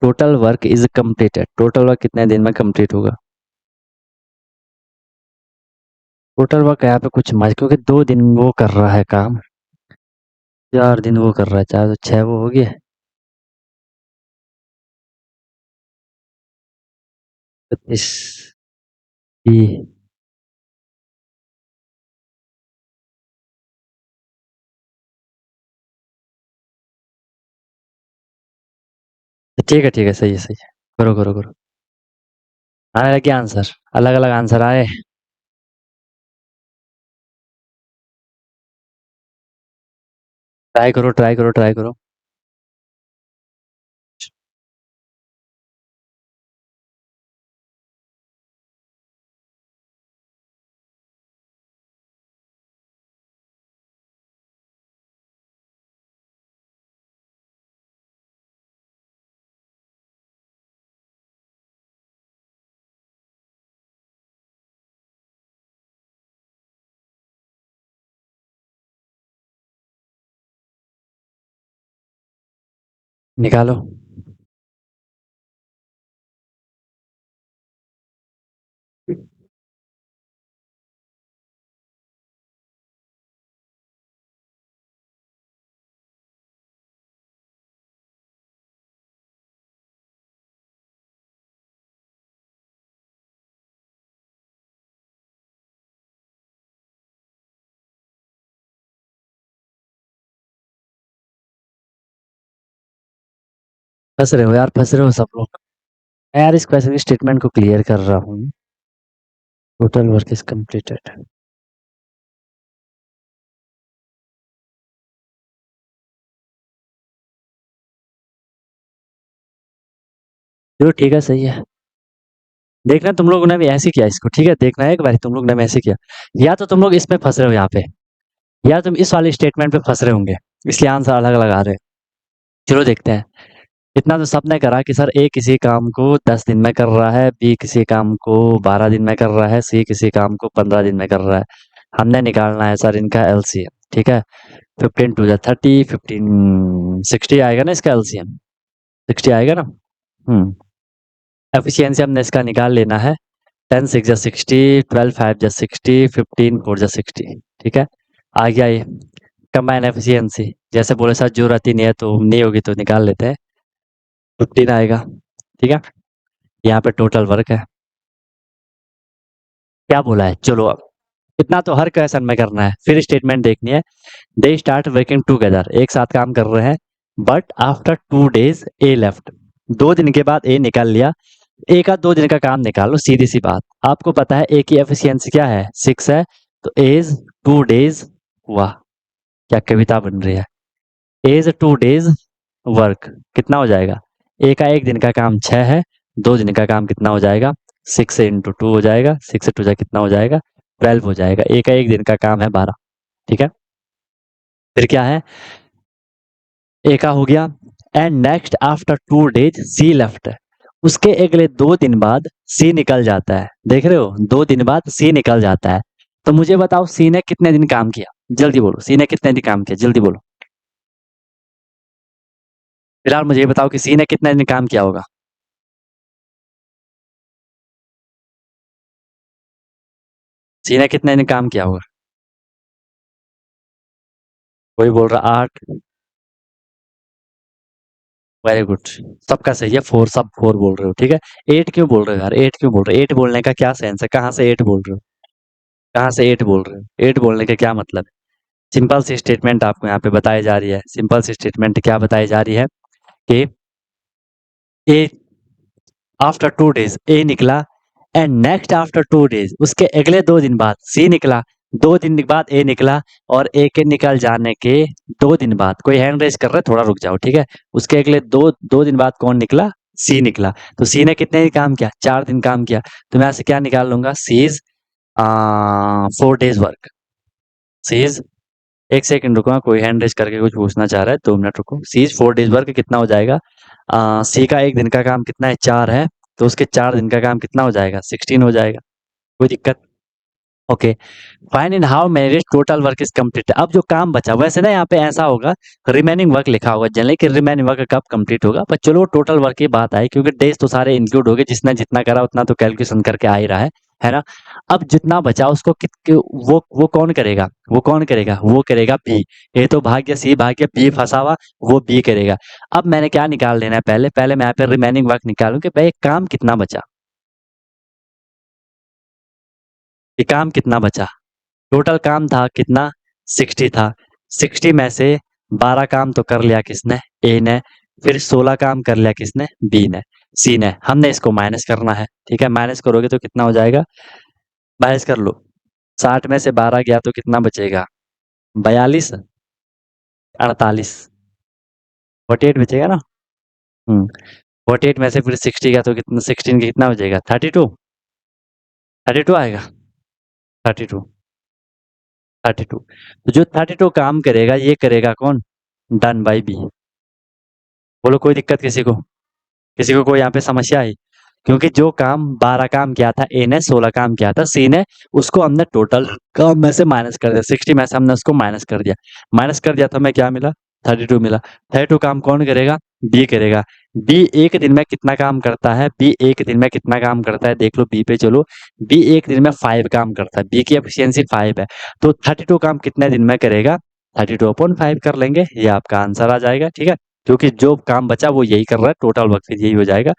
total work is completed, total work कितने दिन में कंप्लीट होगा? टोटल वर्क यहाँ पे कुछ मज, क्योंकि 2 दिन वो कर रहा है काम, 4 दिन वो कर रहा है, 4 तो 6 वो हो गए, 25, ठीक है, ठीक है, सही है, सही है। करो करो करो। आने लगे आंसर, अलग अलग आंसर आए। ट्राई करो, ट्राई करो, ट्राई करो। निकालो। फंस रहे हो यार, फंस रहे हो सब लोग। मैं यार इस क्वेश्चन की स्टेटमेंट को क्लियर कर रहा हूँ। Total work is completed. चलो ठीक है, सही है। देखना तुम लोगों ने भी ऐसे किया इसको, ठीक है, देखना है एक बार तुम लोग ने भी ऐसे किया। या तो तुम लोग इसमें फंस रहे हो यहाँ पे, या तुम इस वाले स्टेटमेंट पे फंस रहे होंगे, इसलिए आंसर अलग अलग आ रहे हैं। चलो देखते हैं। इतना तो सबने करा कि सर ए किसी काम को 10 दिन में कर रहा है, बी किसी काम को 12 दिन में कर रहा है, सी किसी काम को 15 दिन में कर रहा है। हमने निकालना है सर इनका एलसीएम, ठीक है। 15 2 30, 15 60 आएगा ना इसका एलसीएम। 60 आएगा ना। एफिशिएंसी हमने इसका निकाल लेना है। 10 6 60, 12 5 60, 15 4 60, ठीक है। आ गया ये कंबाइन एफिशिएंसी। जैसे बोले सर जरूरत ही नहीं है तो नहीं होगी तो निकाल लेते हैं। 15 आएगा, ठीक है। यहाँ पे टोटल वर्क है, क्या बोला है, चलो अब इतना तो हर क्वेश्चन में करना है। फिर स्टेटमेंट देखनी है। दे स्टार्ट वर्किंग टूगेदर, एक साथ काम कर रहे हैं। But after 2 days A left, 2 दिन के बाद ए निकाल लिया। एक आध 2 दिन का काम निकालो, सीधी सी बात। आपको पता है ए की एफिशिएंसी क्या है, 6 है। तो एज 2 days हुआ। क्या कविता बन रही है। एज 2 days वर्क कितना हो जाएगा। ए का एक दिन का काम 6 है, 2 दिन का काम कितना हो जाएगा, 6 × 2 हो जाएगा, 6 से 2 कितना हो जाएगा, 12 हो जाएगा। ए का एक दिन का काम है 12, ठीक है। फिर क्या है, ए का हो गया। And next after 2 days C left, उसके अगले 2 दिन बाद सी निकल जाता है। देख रहे हो, 2 दिन बाद सी निकल जाता है। तो मुझे बताओ सी ने कितने दिन काम किया, जल्दी बोलो, सी ने कितने दिन काम किया, जल्दी बोलो। फिलहाल मुझे ये बताओ कि सी ने कितने दिन काम किया होगा। सी ने कितने दिन काम किया होगा। कोई बोल रहा 8। वेरी गुड, सबका सही है। 4, सब 4 बोल रहे हो, ठीक है। 8 क्यों बोल रहे हो यार, 8 क्यों बोल रहे हो, 8 बोलने का क्या सेंस है, कहाँ से 8 बोल रहे हो, कहाँ से 8 बोल रहे हो, 8 बोलने का क्या मतलब है। सिंपल सी स्टेटमेंट आपको यहाँ पे बताई जा रही है। सिंपल सी स्टेटमेंट क्या बताई जा रही है कि ए आफ्टर 2 days ए निकला। एंड नेक्स्ट आफ्टर 2 days, उसके अगले 2 दिन बाद सी निकला। 2 दिन बाद ए निकला। और ए के निकल जाने के 2 दिन बाद, कोई हैंड रेज कर रहा है, थोड़ा रुक जाओ, ठीक है। उसके अगले 2 दिन बाद कौन निकला, सी निकला। तो सी ने कितने दिन काम किया, 4 दिन काम किया। तो मैं यहाँ से क्या निकाल लूंगा, सीज 4 days वर्क। सीज, एक सेकंड रुको, कोई हैंड रेज करके कुछ पूछना चाह रहा है, 2 मिनट रुको। सीज 4 days वर्क कितना हो जाएगा। सी का एक दिन का काम कितना है, 4 है। तो उसके 4 दिन का काम कितना हो जाएगा, 16 हो जाएगा। कोई दिक्कत। Okay. Find in how many days total work is complete. अब जो काम बचा, वैसे ना यहाँ पे ऐसा होगा, रिमेनिंग वर्क लिखा होगा जनरली कि रिमेनिंग वर्क कब कंप्लीट होगा, पर चलो टोटल वर्क की बात आई, क्योंकि डेज तो सारे इंक्लूड हो गए, जिसने जितना करा उतना तो कैलकुलेशन करके आ ही रहा है ना। अब जितना बचा उसको वो कौन करेगा, वो कौन करेगा, वो करेगा बी। ए तो भाग गया, सी भाग गया, बी फंसा हुआ, वो बी करेगा। अब मैंने क्या निकाल लेना है, पहले पहले मैं यहाँ पे रिमेनिंग वर्क निकालूं कि भाई काम कितना बचा, ये काम कितना बचा। टोटल काम था कितना, 60 था। 60 में से 12 काम तो कर लिया किसने, ए ने। फिर 16 काम कर लिया किसने, बी ने। सी ने, हमने इसको माइनस करना है, ठीक है। माइनस करोगे तो कितना हो जाएगा, माइनस कर लो। 60 में से 12 गया तो कितना बचेगा, 42, 48, 48 बचेगा ना। 48 में से फिर 60 गया तो कितना, 16 का कितना बचेगा, 32। 32 आएगा, 32, 32। तो जो 32 काम करेगा ये करेगा कौन, डन बाई बी। बोलो कोई दिक्कत किसी को, किसी को कोई यहाँ पे समस्या आई। क्योंकि जो काम 12 काम किया था ए ने, 16 काम किया था सी ने, उसको हमने टोटल काम में से माइनस कर दिया। 60 में से हमने उसको माइनस कर दिया। माइनस कर दिया तो हमें क्या मिला, 32 मिला। 32 काम कौन करेगा, बी करेगा। बी एक दिन में कितना काम करता है, बी एक दिन में कितना काम करता है, देख लो बी पे चलो। बी एक दिन में 5 काम करता है, बी की एफिशिएंसी 5 है। तो 32 काम कितने दिन में करेगा, 32/5 कर लेंगे, ये आपका आंसर आ जाएगा, ठीक है। क्योंकि जो काम बचा वो यही कर रहा है, टोटल वर्क फिर यही हो जाएगा।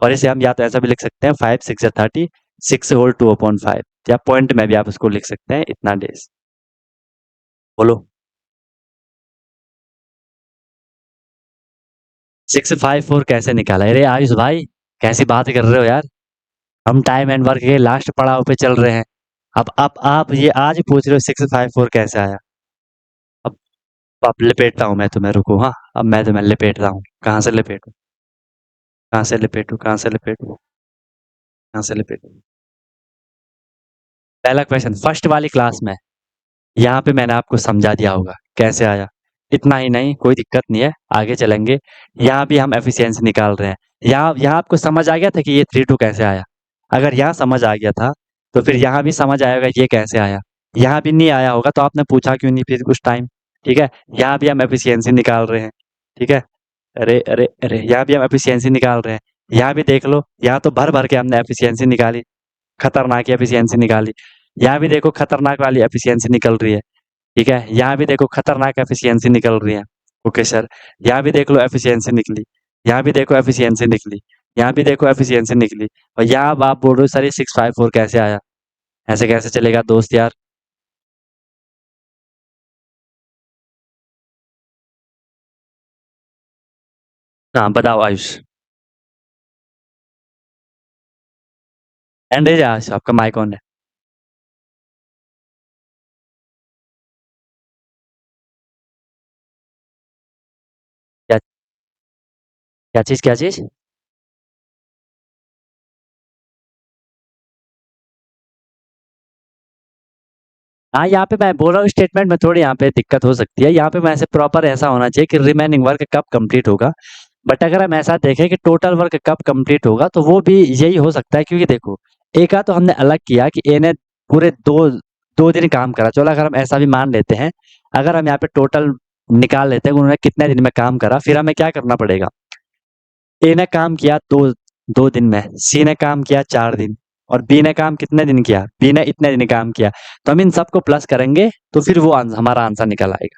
और इसे हम या तो ऐसा भी लिख सकते हैं, 5 6 30, 6 होल 2/5, या पॉइंट में भी आप इसको लिख सकते हैं, इतना डेज। बोलो। 654 कैसे निकाला? अरे आयुष भाई, कैसी बात कर रहे हो यार? हम टाइम एंड वर्क के लास्ट पड़ाव पे चल रहे हैं। अब आप ये आज पूछ रहे हो 654 कैसे आया? अब अब लपेटता हूँ मैं तुम्हें, रुको। हाँ, अब मैं तुम्हें लपेट रहा हूँ। कहाँ से लपेटूं? कहाँ से लपेटूं? कहाँ से लपेटूं? कहाँ से लपेटूं? पहला क्वेश्चन फर्स्ट वाली क्लास में, यहाँ पे मैंने आपको समझा दिया होगा कैसे आया। इतना ही नहीं, कोई दिक्कत नहीं है, आगे चलेंगे। यहाँ भी हम एफिशिएंसी निकाल रहे हैं। यहाँ यहाँ आपको समझ आ गया था कि ये 3 2 कैसे आया? अगर यहाँ समझ आ गया था तो फिर यहाँ भी समझ आएगा ये कैसे आया। यहाँ भी नहीं आया होगा तो आपने पूछा क्यों नहीं फिर उस टाइम? ठीक है, यहाँ भी हम एफिशिएंसी निकाल रहे हैं। ठीक है, अरे अरे अरे, यहाँ भी हम एफिशिएंसी निकाल रहे हैं। यहाँ भी देख लो, यहाँ तो भर भर के हमने एफिशिएंसी निकाली, खतरनाक एफिशिएंसी निकाली। यहाँ भी देखो खतरनाक वाली एफिशिएंसी निकल रही है। ठीक है, यहाँ भी देखो खतरनाक एफिशिएंसी निकल रही है। ओके सर, यहाँ भी देख लो एफिशिएंसी निकली, यहाँ भी देखो एफिशिएंसी निकली, यहाँ भी देखो एफिशिएंसी निकली। और यहाँ अब आप बोल रहे हो सर ये 654 कैसे आया? ऐसे कैसे चलेगा दोस्त यार? हाँ बताओ आयुष। एंड आयुष, आपका माइक ऑन है। क्या? क्या चीज? क्या चीज? हाँ, यहाँ पे मैं बोल रहा हूँ स्टेटमेंट में थोड़ी यहाँ पे दिक्कत हो सकती है। यहाँ पे वैसे प्रॉपर ऐसा होना चाहिए कि रिमेनिंग वर्क कब कंप्लीट होगा। बट अगर हम ऐसा देखें कि टोटल वर्क कब कंप्लीट होगा तो वो भी यही हो सकता है, क्योंकि देखो एक तो हमने अलग किया कि ए ने पूरे दो दो दिन काम करा। चलो अगर हम ऐसा भी मान लेते हैं, अगर हम यहाँ पे टोटल निकाल लेते हैं कि उन्होंने कितने दिन में काम करा, फिर हमें क्या करना पड़ेगा? ए ने काम किया दो दिन में, सी ने काम किया 4 दिन, और बी ने काम कितने दिन किया? बी ने इतने दिन काम किया। तो हम इन सबको प्लस करेंगे तो फिर वो हमारा आंसर निकल आएगा।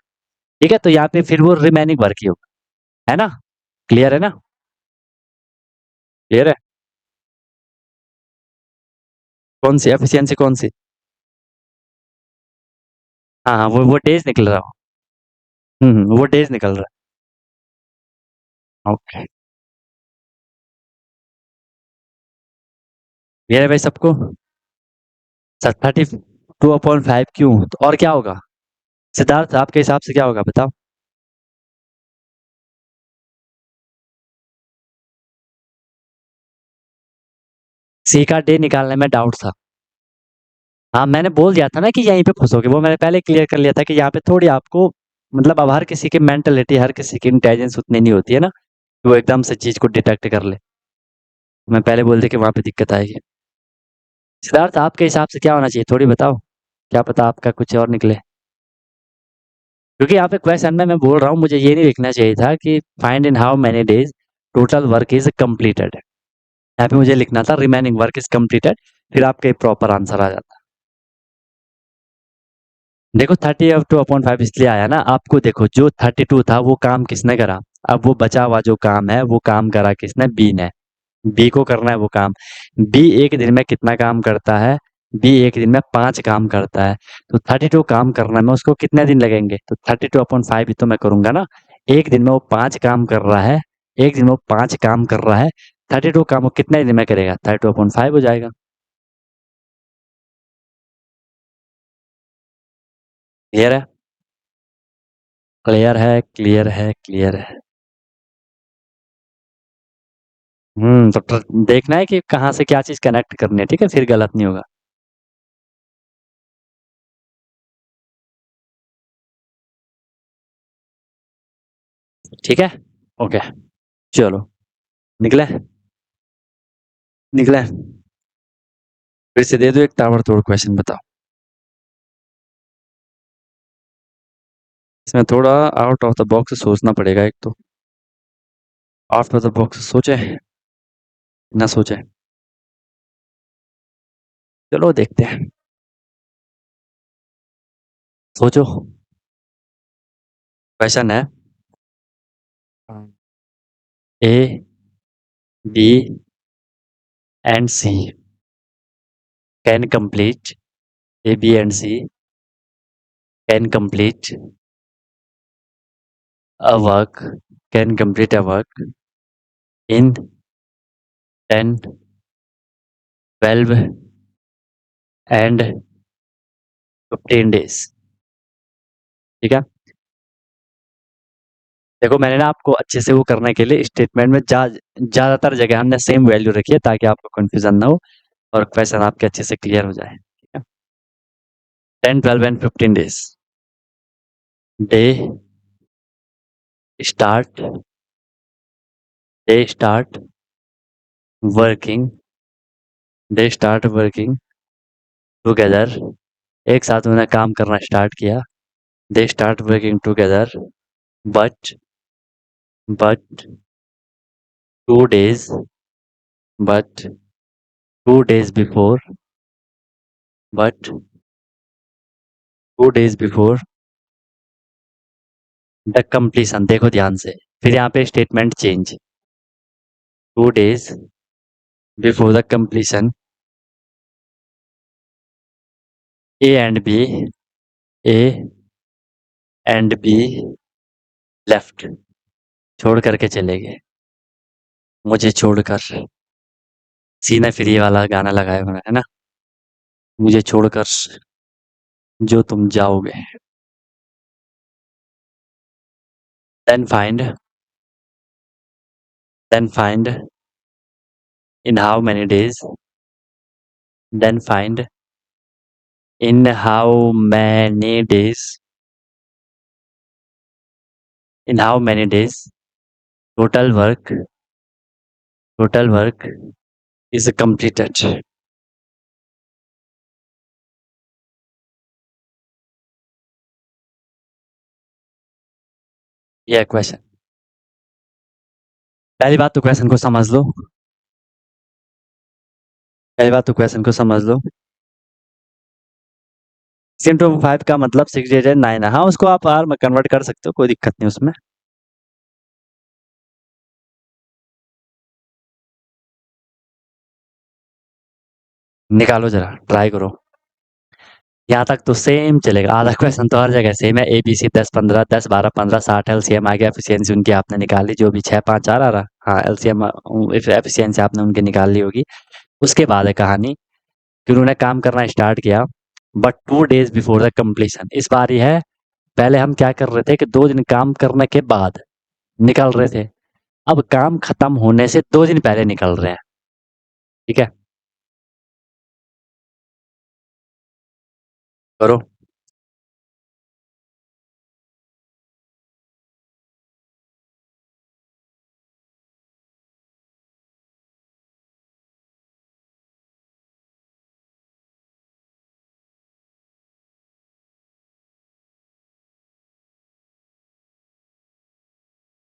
ठीक है, तो यहाँ पे फिर वो रिमेनिंग वर्क ही होगा। है ना? क्लियर है ना? क्लियर है? कौन सी एफिशिएंसी? कौन सी? हाँ हाँ, वो डेज निकल रहा हो। वो डेज निकल रहा है। ओके, क्लियर है भाई सबको? सर 32/5 क्यों? तो और क्या होगा? सिद्धार्थ आपके हिसाब से क्या होगा बताओ? सी का डे निकालने में डाउट था। हाँ, मैंने बोल दिया था ना कि यहीं पे फंसोगे, वो मैंने पहले क्लियर कर लिया था कि यहाँ पे थोड़ी आपको, मतलब अब हर किसी की मेंटेलिटी, हर किसी की इंटेलिजेंस उतनी नहीं होती है ना, कि वो एकदम से चीज को डिटेक्ट कर ले। मैं पहले बोल दिया कि वहां पे दिक्कत आएगी। सिद्धार्थ आपके हिसाब से क्या होना चाहिए थोड़ी बताओ, क्या पता आपका कुछ और निकले। क्योंकि यहाँ पे क्वेश्चन में मैं बोल रहा हूँ, मुझे ये नहीं लिखना चाहिए था कि find in how many days total work is completed. यहाँ पे मुझे लिखना था रिमेनिंग वर्क इज कंप्लीटेड, फिर आपके प्रॉपर आंसर आ जाता। देखो 32/5 इसलिए आया ना आपको, देखो जो 32 था वो काम किसने करा? अब वो बचा हुआ जो काम है वो काम करा किसने? बी ने। बी को करना है वो काम। बी एक दिन में कितना काम करता है? बी एक दिन में 5 काम करता है। तो 32 काम करने में उसको कितने दिन लगेंगे? तो 32/5 ही तो मैं करूंगा ना। एक दिन में वो 5 काम कर रहा है, एक दिन में वो 5 काम कर रहा है। 32 काम वो कितने दिन में करेगा? 32/5 हो जाएगा। क्लियर है? क्लियर है, क्लियर है, क्लियर है। तो देखना है कि कहाँ से क्या चीज कनेक्ट करनी है, ठीक है, फिर गलत नहीं होगा। ठीक है, ओके, चलो। निकले? निकले? फिर से दे दो एक ताबड़तोड़ क्वेश्चन, बताओ। इसमें थोड़ा आउट ऑफ द बॉक्स सोचना पड़ेगा एक तो। आउट ऑफ द बॉक्स सोचे ना सोचे? चलो देखते हैं। सोचो। क्वेश्चन है, A B and C can complete, A B and C can complete a work, can complete a work in 10, 12 and 15 days. ठीक है, देखो मैंने ना आपको अच्छे से वो करने के लिए स्टेटमेंट में ज्यादातर जगह हमने सेम वैल्यू रखी है ताकि आपको कंफ्यूजन ना हो और क्वेश्चन आपके अच्छे से क्लियर हो जाए। ठीक है, 10, 12 and 15 days. Day start day start working they start working together. एक साथ उन्हें काम करना स्टार्ट किया। They start working together but but 2 days but 2 days before but 2 days before the completion. देखो ध्यान से, फिर यहाँ पे statement change. 2 days before the completion A and B A and B left. छोड़ करके चले गए, मुझे छोड़कर। सीना फ्री वाला गाना लगाया मैंने, है ना, मुझे छोड़कर जो तुम जाओगे। then find then find in how many days then find in how many days in how many days total work is completed। ये क्वेश्चन, पहली बात तो क्वेश्चन को समझ लो, पहली बात तो क्वेश्चन को समझ लो। 6 into 5 का मतलब 6 8 9 है। हाँ, उसको आप आर में कन्वर्ट कर सकते हो, कोई दिक्कत नहीं उसमें। निकालो जरा, ट्राई करो। यहाँ तक तो सेम चलेगा, आधा क्वेश्चन तो हर जगह सेम है। ए बी सी 10 15 10 12 15 60 एलसीएम आ गया। एफिशिएंसी उनकी आपने निकाल ली, जो भी 6 5 4 आ रहा। हाँ, एलसीएम एफिशिएंसी आपने उनकी निकाल ली होगी। उसके बाद है कहानी कि उन्होंने काम करना स्टार्ट किया but 2 days before the completion. इस बार ये है, पहले हम क्या कर रहे थे कि 2 दिन काम करने के बाद निकल रहे थे, अब काम खत्म होने से 2 दिन पहले निकल रहे हैं। ठीक है, करो।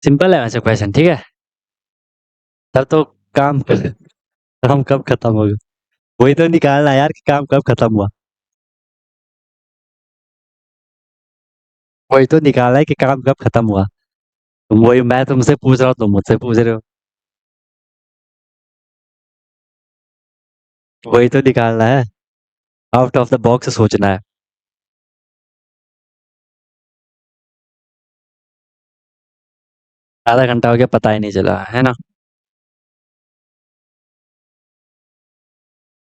सिंपल है वैसे क्वेश्चन, ठीक है। तब तो काम काम कब खत्म होगा, वही तो निकालना है यार कि काम कब खत्म हुआ। वही तो निकालना है कि काम कब खत्म हुआ। वही मैं तुमसे पूछ रहा हूँ, तुम मुझसे पूछ रहे हो। वही तो निकालना है, आउट ऑफ द बॉक्स सोचना है। आधा घंटा हो गया, पता ही नहीं चला, है ना।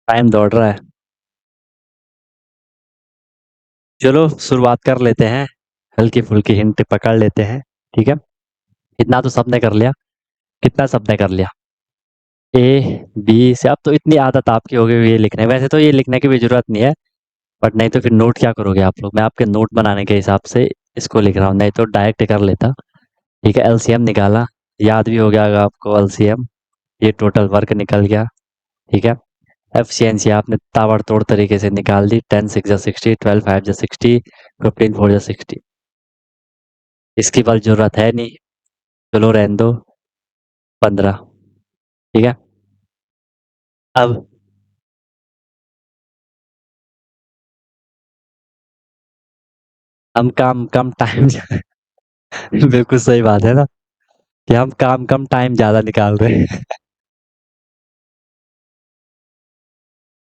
टाइम दौड़ रहा है। चलो शुरुआत कर लेते हैं, हल्की फुल्की हिंट पकड़ लेते हैं। ठीक है, इतना तो सबने कर लिया। कितना सबने कर लिया, ए बी से। अब तो इतनी आदत आपकी हो गई हुई है लिखने, वैसे तो ये लिखने की भी जरूरत नहीं है, बट नहीं तो फिर नोट क्या करोगे आप लोग। मैं आपके नोट बनाने के हिसाब से इसको लिख रहा हूँ, नहीं तो डायरेक्ट कर लेता। ठीक है, एलसीएम निकाला, याद भी हो गया होगा आपको एलसीएम। ये टोटल वर्क निकल गया। ठीक है, एफिशिएंसी आपने ताबड़तोड़ तरीके से निकाल दी। 10 6 जा 60, 12 5 जा 60, 15 4 जा 60। इसकी बल जरूरत है नहीं, चलो रहने दो। 15। ठीक है, अब हम काम कम टाइम बिल्कुल सही बात है ना, कि हम काम कम टाइम ज्यादा निकाल रहे हैं।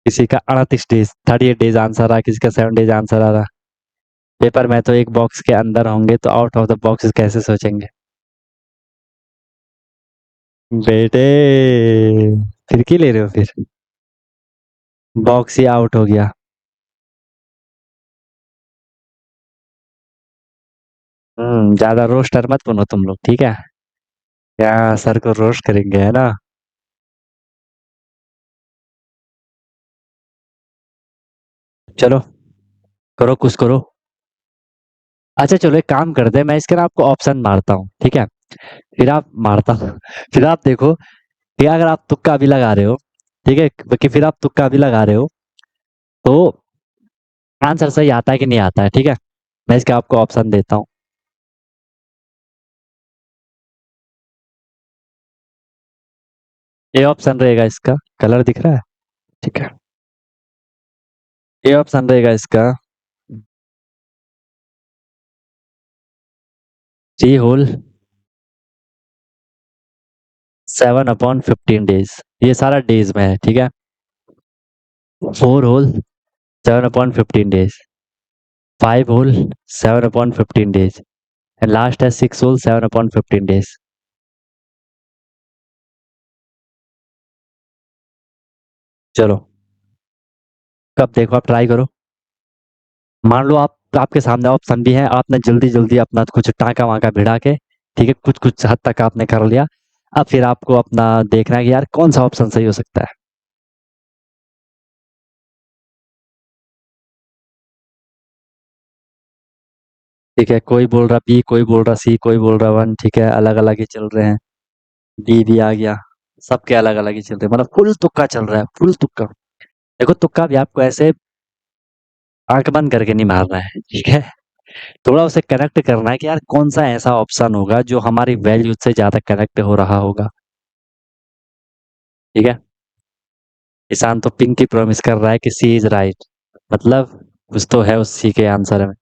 किसी का 38 डेज 38 डेज आंसर आ, किसी का 7 डेज आंसर आ रहा। पेपर में तो एक बॉक्स के अंदर होंगे, तो आउट ऑफ द बॉक्स कैसे सोचेंगे। बेटे फिर की ले रहे हो फिर? बॉक्स ही आउट हो गया। ज्यादा रोस्टर मत बनो तुम लोग, ठीक है? यहाँ सर को रोस्ट करेंगे, है ना? चलो करो, कुछ करो। अच्छा चलो एक काम करते हैं, मैं इसके ना आपको ऑप्शन मारता हूँ, ठीक है? फिर आप मारता हूँ फिर आप देखो कि अगर आप तुक्का भी लगा रहे हो, ठीक है, कि फिर आप तुक्का भी लगा रहे हो तो आंसर सही आता है कि नहीं आता है, ठीक है? मैं इसका आपको ऑप्शन देता हूँ। ए ऑप्शन रहेगा इसका, कलर दिख रहा है, ठीक है? ए ऑप्शन रहेगा इसका सी होल 7/15 डेज, ये सारा डेज में है, ठीक है? 4 whole 7/15 days, 5 whole 7/15 days, and last है 6 होल 7/15 डेज। चलो कब देखो, आप ट्राई करो। मान लो आप, आपके सामने ऑप्शन भी है, आपने जल्दी जल्दी अपना कुछ टाँका वाँका भिड़ा के, ठीक है, कुछ कुछ हद तक आपने कर लिया। अब फिर आपको अपना देखना है कि यार कौन सा ऑप्शन सही हो सकता है। ठीक है, कोई बोल रहा बी, कोई बोल रहा सी, कोई बोल रहा वन, ठीक है, अलग अलग ही चल रहे हैं। डी भी आ गया। सबके अलग अलग ही चल रहे हैं, मतलब फुल तुक्का चल रहा है, फुल तुक्का। देखो तुक्का भी आपको ऐसे आंख बंद करके नहीं मारना है, ठीक है? थोड़ा उसे कनेक्ट करना है कि यार कौन सा ऐसा ऑप्शन होगा जो हमारी वैल्यू से ज्यादा कनेक्ट हो रहा होगा, ठीक है? ईशान तो पिंक की प्रॉमिस कर रहा है कि सी इज राइट, मतलब कुछ तो है उस सी के आंसर में।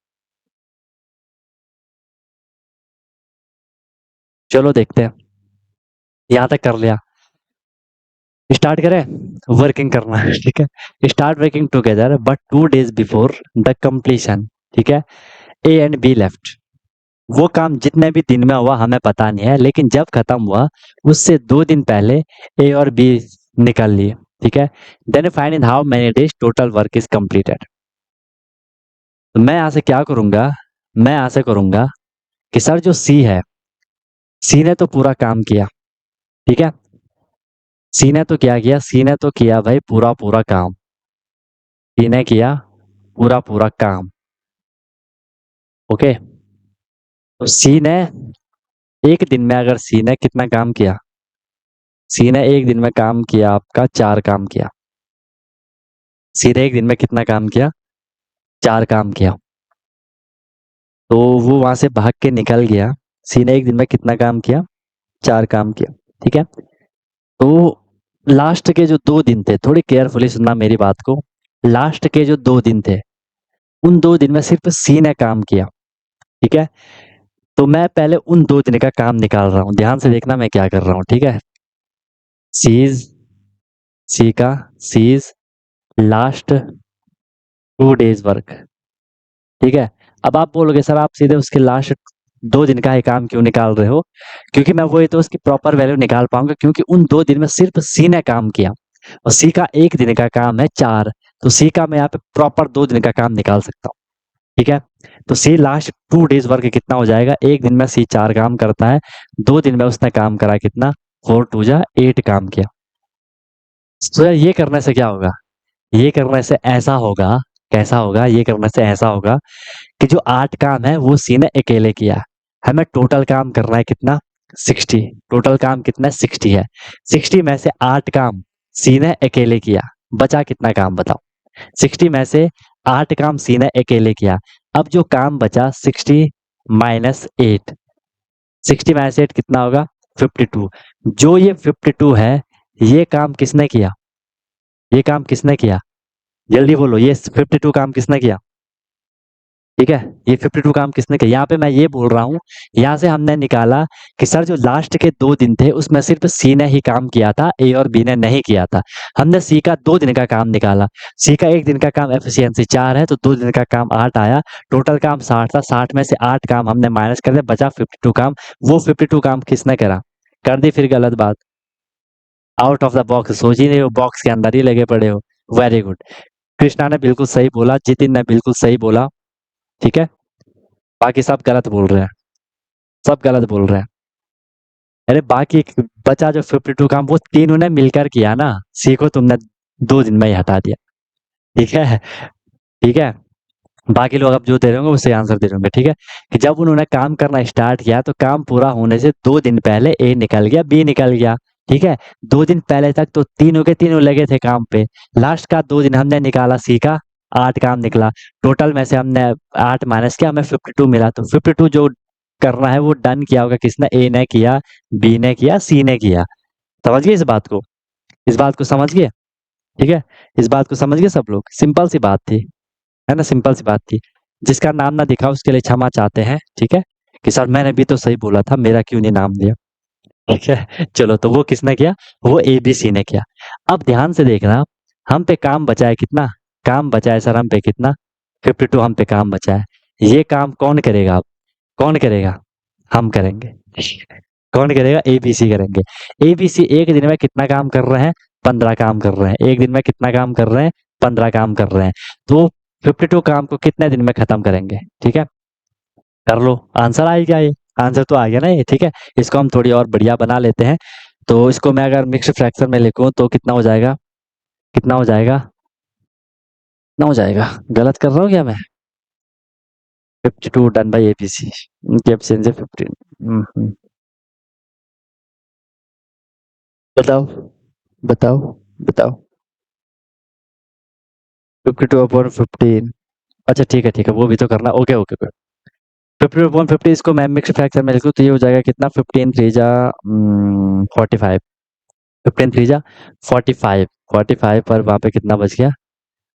चलो देखते हैं। यहाँ तक कर लिया, स्टार्ट करें वर्किंग करना है, ठीक है? Start working together but 2 days before the completion, ठीक है? A and B left. वो काम जितने भी दिन में हुआ हमें पता नहीं है, लेकिन जब खत्म हुआ उससे 2 दिन पहले ए और बी निकल लिए, ठीक है? Then find in how many days total work is completed. तो मैं यहाँ से क्या करूंगा, मैं यहाँ से करूंगा कि सर जो सी है, सी ने तो पूरा काम किया, ठीक है? सी ने तो क्या किया, सी ने तो किया भाई पूरा पूरा काम, सी ने किया पूरा पूरा काम, ओके? तो सी ने एक दिन में, अगर सी ने कितना काम किया, सी ने एक दिन में काम किया आपका 4 काम किया। सी ने एक दिन में कितना काम किया, 4 काम किया। तो वो वहां से भाग के निकल गया। सी ने एक दिन में कितना काम किया, 4 काम किया, ठीक है? तो लास्ट के जो 2 दिन थे, थोड़ी केयरफुली सुनना मेरी बात को, लास्ट के जो 2 दिन थे उन 2 दिन में सिर्फ सी ने काम किया, ठीक है? तो मैं पहले उन 2 दिन का काम निकाल रहा हूँ, ध्यान से देखना मैं क्या कर रहा हूँ, ठीक है? सीज, सी का सीज लास्ट 2 days वर्क, ठीक है? अब आप बोलोगे सर आप सीधे उसके लास्ट 2 दिन का ही काम क्यों निकाल रहे हो? क्योंकि मैं वही तो उसकी प्रॉपर वैल्यू निकाल पाऊंगा, क्योंकि उन 2 दिन में सिर्फ सी ने काम किया और सी का एक दिन का काम है 4, तो सी का मैं यहाँ पे प्रॉपर 2 दिन का काम निकाल सकता हूँ, ठीक है? तो सी लास्ट 2 days वर्क कितना हो जाएगा, एक दिन में सी 4 काम करता है, 2 दिन में उसने काम करा कितना, 4 2 जा 8 काम किया। तो यार ये करने से क्या होगा, ये करने से ऐसा होगा, कैसा होगा, ये करने से ऐसा होगा कि जो 8 काम है वो सी ने अकेले किया। हमें टोटल काम करना है कितना, 60। टोटल काम कितना 60 है, 60 में से 8 काम सी ने अकेले किया, बचा कितना काम बताओ? 60 में से 8 काम सी ने अकेले किया। अब जो काम बचा 60 - 8, 60 - 8 कितना होगा, 52। जो ये 52 है, ये काम किसने किया, ये काम किसने किया, जल्दी बोलो, ये 52 काम किसने किया? ठीक है, ये 52 काम किसने किया? यहाँ पे मैं ये बोल रहा हूँ, यहाँ से हमने निकाला कि सर जो लास्ट के 2 दिन थे उसमें सिर्फ सी ने ही काम किया था, ए और बी ने नहीं किया था। हमने सी का 2 दिन का काम निकाला। सी का एक दिन का काम एफिशिएंसी 4 है, तो 2 दिन का काम 8 आया। टोटल काम 60 था, 60 में से 8 काम हमने माइनस कर दिया, बचा 52 काम। वो 52 काम किसने करा? कर दी फिर गलत बात। आउट ऑफ द बॉक्स सोच ही नहीं, वो बॉक्स के अंदर ही लगे पड़े हो। Very good. कृष्णा ने बिल्कुल सही बोला, जितिन ने बिल्कुल सही बोला। ठीक है, बाकी सब गलत बोल रहे हैं, सब गलत बोल रहे हैं। अरे बाकी बचा जो 52 काम वो तीनों ने मिलकर किया ना, सीखो तुमने 2 दिन में ही हटा दिया। ठीक है, ठीक है। बाकी लोग अब जो दे रहे होंगे उससे आंसर दे रहे होंगे। ठीक है, कि जब उन्होंने काम करना स्टार्ट किया तो काम पूरा होने से 2 दिन पहले ए निकल गया, बी निकल गया। ठीक है, 2 दिन पहले तक तो तीनों के तीनों लगे थे काम पे। लास्ट का 2 दिन हमने निकाला, सीखा, 8 काम निकला। टोटल में से हमने 8 माइनस किया, हमें 52 मिला। तो 52 जो करना है वो डन किया होगा किसने? ए ने किया, बी ने किया, सी ने किया। समझ गए इस बात को? इस बात को समझ गए? ठीक है, इस बात को समझ गए सब लोग? सिंपल सी बात थी, है ना, सिंपल सी बात थी। जिसका नाम ना दिखा उसके लिए क्षमा चाहते हैं। ठीक है, कि सर मैंने भी तो सही बोला था, मेरा क्यों नहीं नाम दिया? ठीक है, चलो, तो वो किसने किया? वो एबीसी ने किया। अब ध्यान से देखना, हम पे काम बचा है कितना? काम बचा है सर हम पे कितना? 52 हम पे काम बचा है। ये काम कौन करेगा अब? कौन करेगा? हम करेंगे। कौन करेगा? एबीसी करेंगे। एबीसी एक दिन में कितना काम कर रहे हैं? 15 काम कर रहे हैं। एक दिन में कितना काम कर रहे हैं? 15 काम कर रहे हैं। तो 52 काम को कितने दिन में खत्म करेंगे? ठीक है, कर लो, आंसर आ गया ये। आंसर तो आ गया ना ये। ठीक है, इसको हम थोड़ी और बढ़िया बना लेते हैं। तो इसको मैं अगर मिक्स्ड फ्रैक्शन में लिखूं तो कितना हो जाएगा? कितना हो जाएगा? कितना हो जाएगा? गलत कर रहा हूँ क्या मैं? 52 डन बाई एबीसी, इनकी एफिशिएंसी 15। बताओ, बताओ, बताओ। 52/15। अच्छा ठीक है, ठीक है, वो भी तो करना। Okay, okay, okay. 50/50 इसको मैं मिक्स फ्रैक्शन में लिखूं तो ये हो जाएगा कितना? 15 3 जा 45। 15 3 जा 45। 45 पर वहां पे कितना बच गया?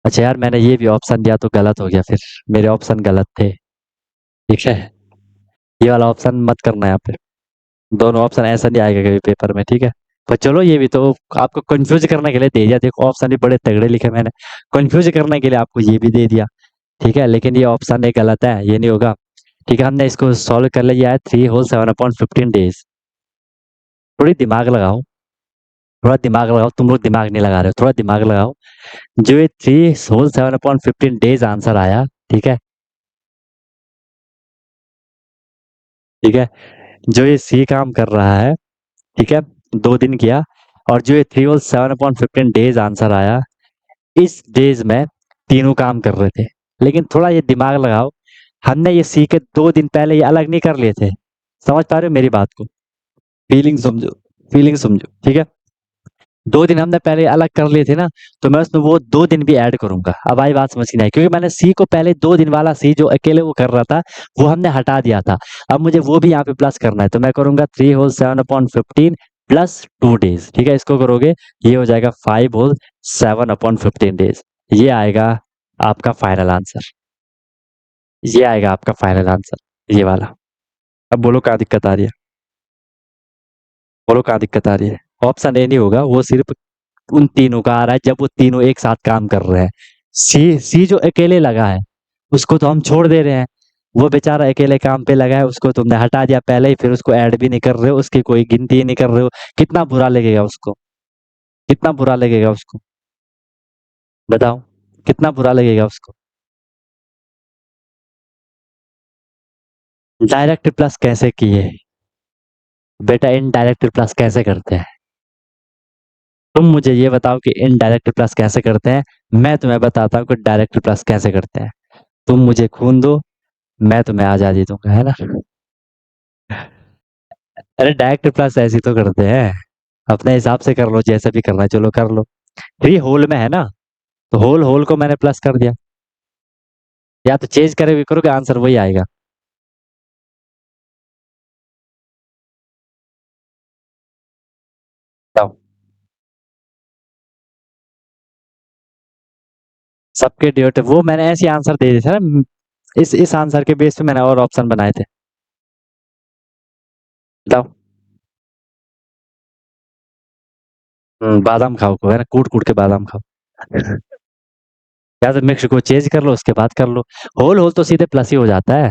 अच्छा यार, मैंने ये भी ऑप्शन दिया तो गलत हो गया फिर। मेरे ऑप्शन गलत थे। ठीक है, ये वाला ऑप्शन मत करना यहाँ पे। दोनों ऑप्शन ऐसा नहीं आएगा कभी पेपर में। ठीक है, पर चलो ये भी तो आपको कंफ्यूज करने के लिए दे दिया। देखो ऑप्शन भी बड़े तगड़े लिखे मैंने, कंफ्यूज करने के लिए आपको ये भी दे दिया। ठीक है, लेकिन ये ऑप्शन एक गलत है, ये नहीं होगा। ठीक है, हमने इसको सॉल्व कर लिया है। 3 होल 7/15 डेज। थोड़ी दिमाग लगाओ, थोड़ा दिमाग लगाओ। तुम लोग दिमाग नहीं लगा रहे हो, थोड़ा दिमाग लगाओ। जो ये 3 होल 7/15 डेज आंसर आया। ठीक है, ठीक है, जो ये सी काम कर रहा है, ठीक है, 2 दिन किया। और जो ये 3 होल 7/15 डेज आंसर आया, इस डेज में तीनों काम कर रहे थे। लेकिन थोड़ा ये दिमाग लगाओ, हमने ये सी के 2 दिन पहले ये अलग नहीं कर लिए थे। समझ पा रहे हो मेरी बात को? फीलिंग समझो, फीलिंग समझो। ठीक है, 2 दिन हमने पहले अलग कर लिए थे ना, तो मैं उसमें वो 2 दिन भी ऐड करूंगा। अब आई बात समझ नहीं आई, क्योंकि मैंने सी को पहले 2 दिन वाला सी जो अकेले वो कर रहा था वो हमने हटा दिया था। अब मुझे वो भी यहाँ पे प्लस करना है, तो मैं करूंगा 3 होल 7/15 प्लस 2 डेज। ठीक है, इसको करोगे ये हो जाएगा 5 होल 7/15 डेज। ये आएगा आपका फाइनल आंसर। ये आएगा आपका फाइनल आंसर, ये वाला। अब बोलो क्या दिक्कत आ रही है? बोलो क्या दिक्कत आ रही है? ऑप्शन ए नहीं होगा, वो सिर्फ उन तीनों का आ रहा है जब वो तीनों एक साथ काम कर रहे हैं। सी सी जो अकेले लगा है उसको तो हम छोड़ दे रहे हैं। वो बेचारा अकेले काम पे लगा है, उसको तुमने हटा दिया पहले ही, फिर उसको ऐड भी नहीं कर रहे हो, उसकी कोई गिनती ही नहीं कर रहे हो। कितना बुरा लगेगा उसको? कितना बुरा लगेगा उसको? बताओ, कितना बुरा लगेगा उसको? डायरेक्ट प्लस कैसे किए? बेटा इनडायरेक्ट प्लस कैसे करते हैं? तुम मुझे ये बताओ कि इनडायरेक्ट प्लस कैसे करते हैं। मैं तुम्हें बताता हूँ कि डायरेक्ट प्लस कैसे करते हैं। तुम मुझे खून दो, मैं तुम्हें आजादी दूंगा, है ना? अरे डायरेक्ट प्लस ऐसे ही तो करते हैं। अपने हिसाब से कर लो, जैसे भी करना है चलो कर लो। थ्री होल में है ना, तो होल होल को मैंने प्लस कर दिया। या तो चेंज करे करोगे, आंसर वही आएगा। बताओ। सबके डिवोट वो मैंने ऐसे आंसर दे दिए थे ना। इस आंसर के बेस पे मैंने और ऑप्शन बनाए थे। बताओ। बादाम खाओ को है ना, कूट कूट के बादाम खाओ। या तो मिक्स को चेंज कर लो, उसके बाद कर लो। होल होल तो सीधे प्लस ही हो जाता है।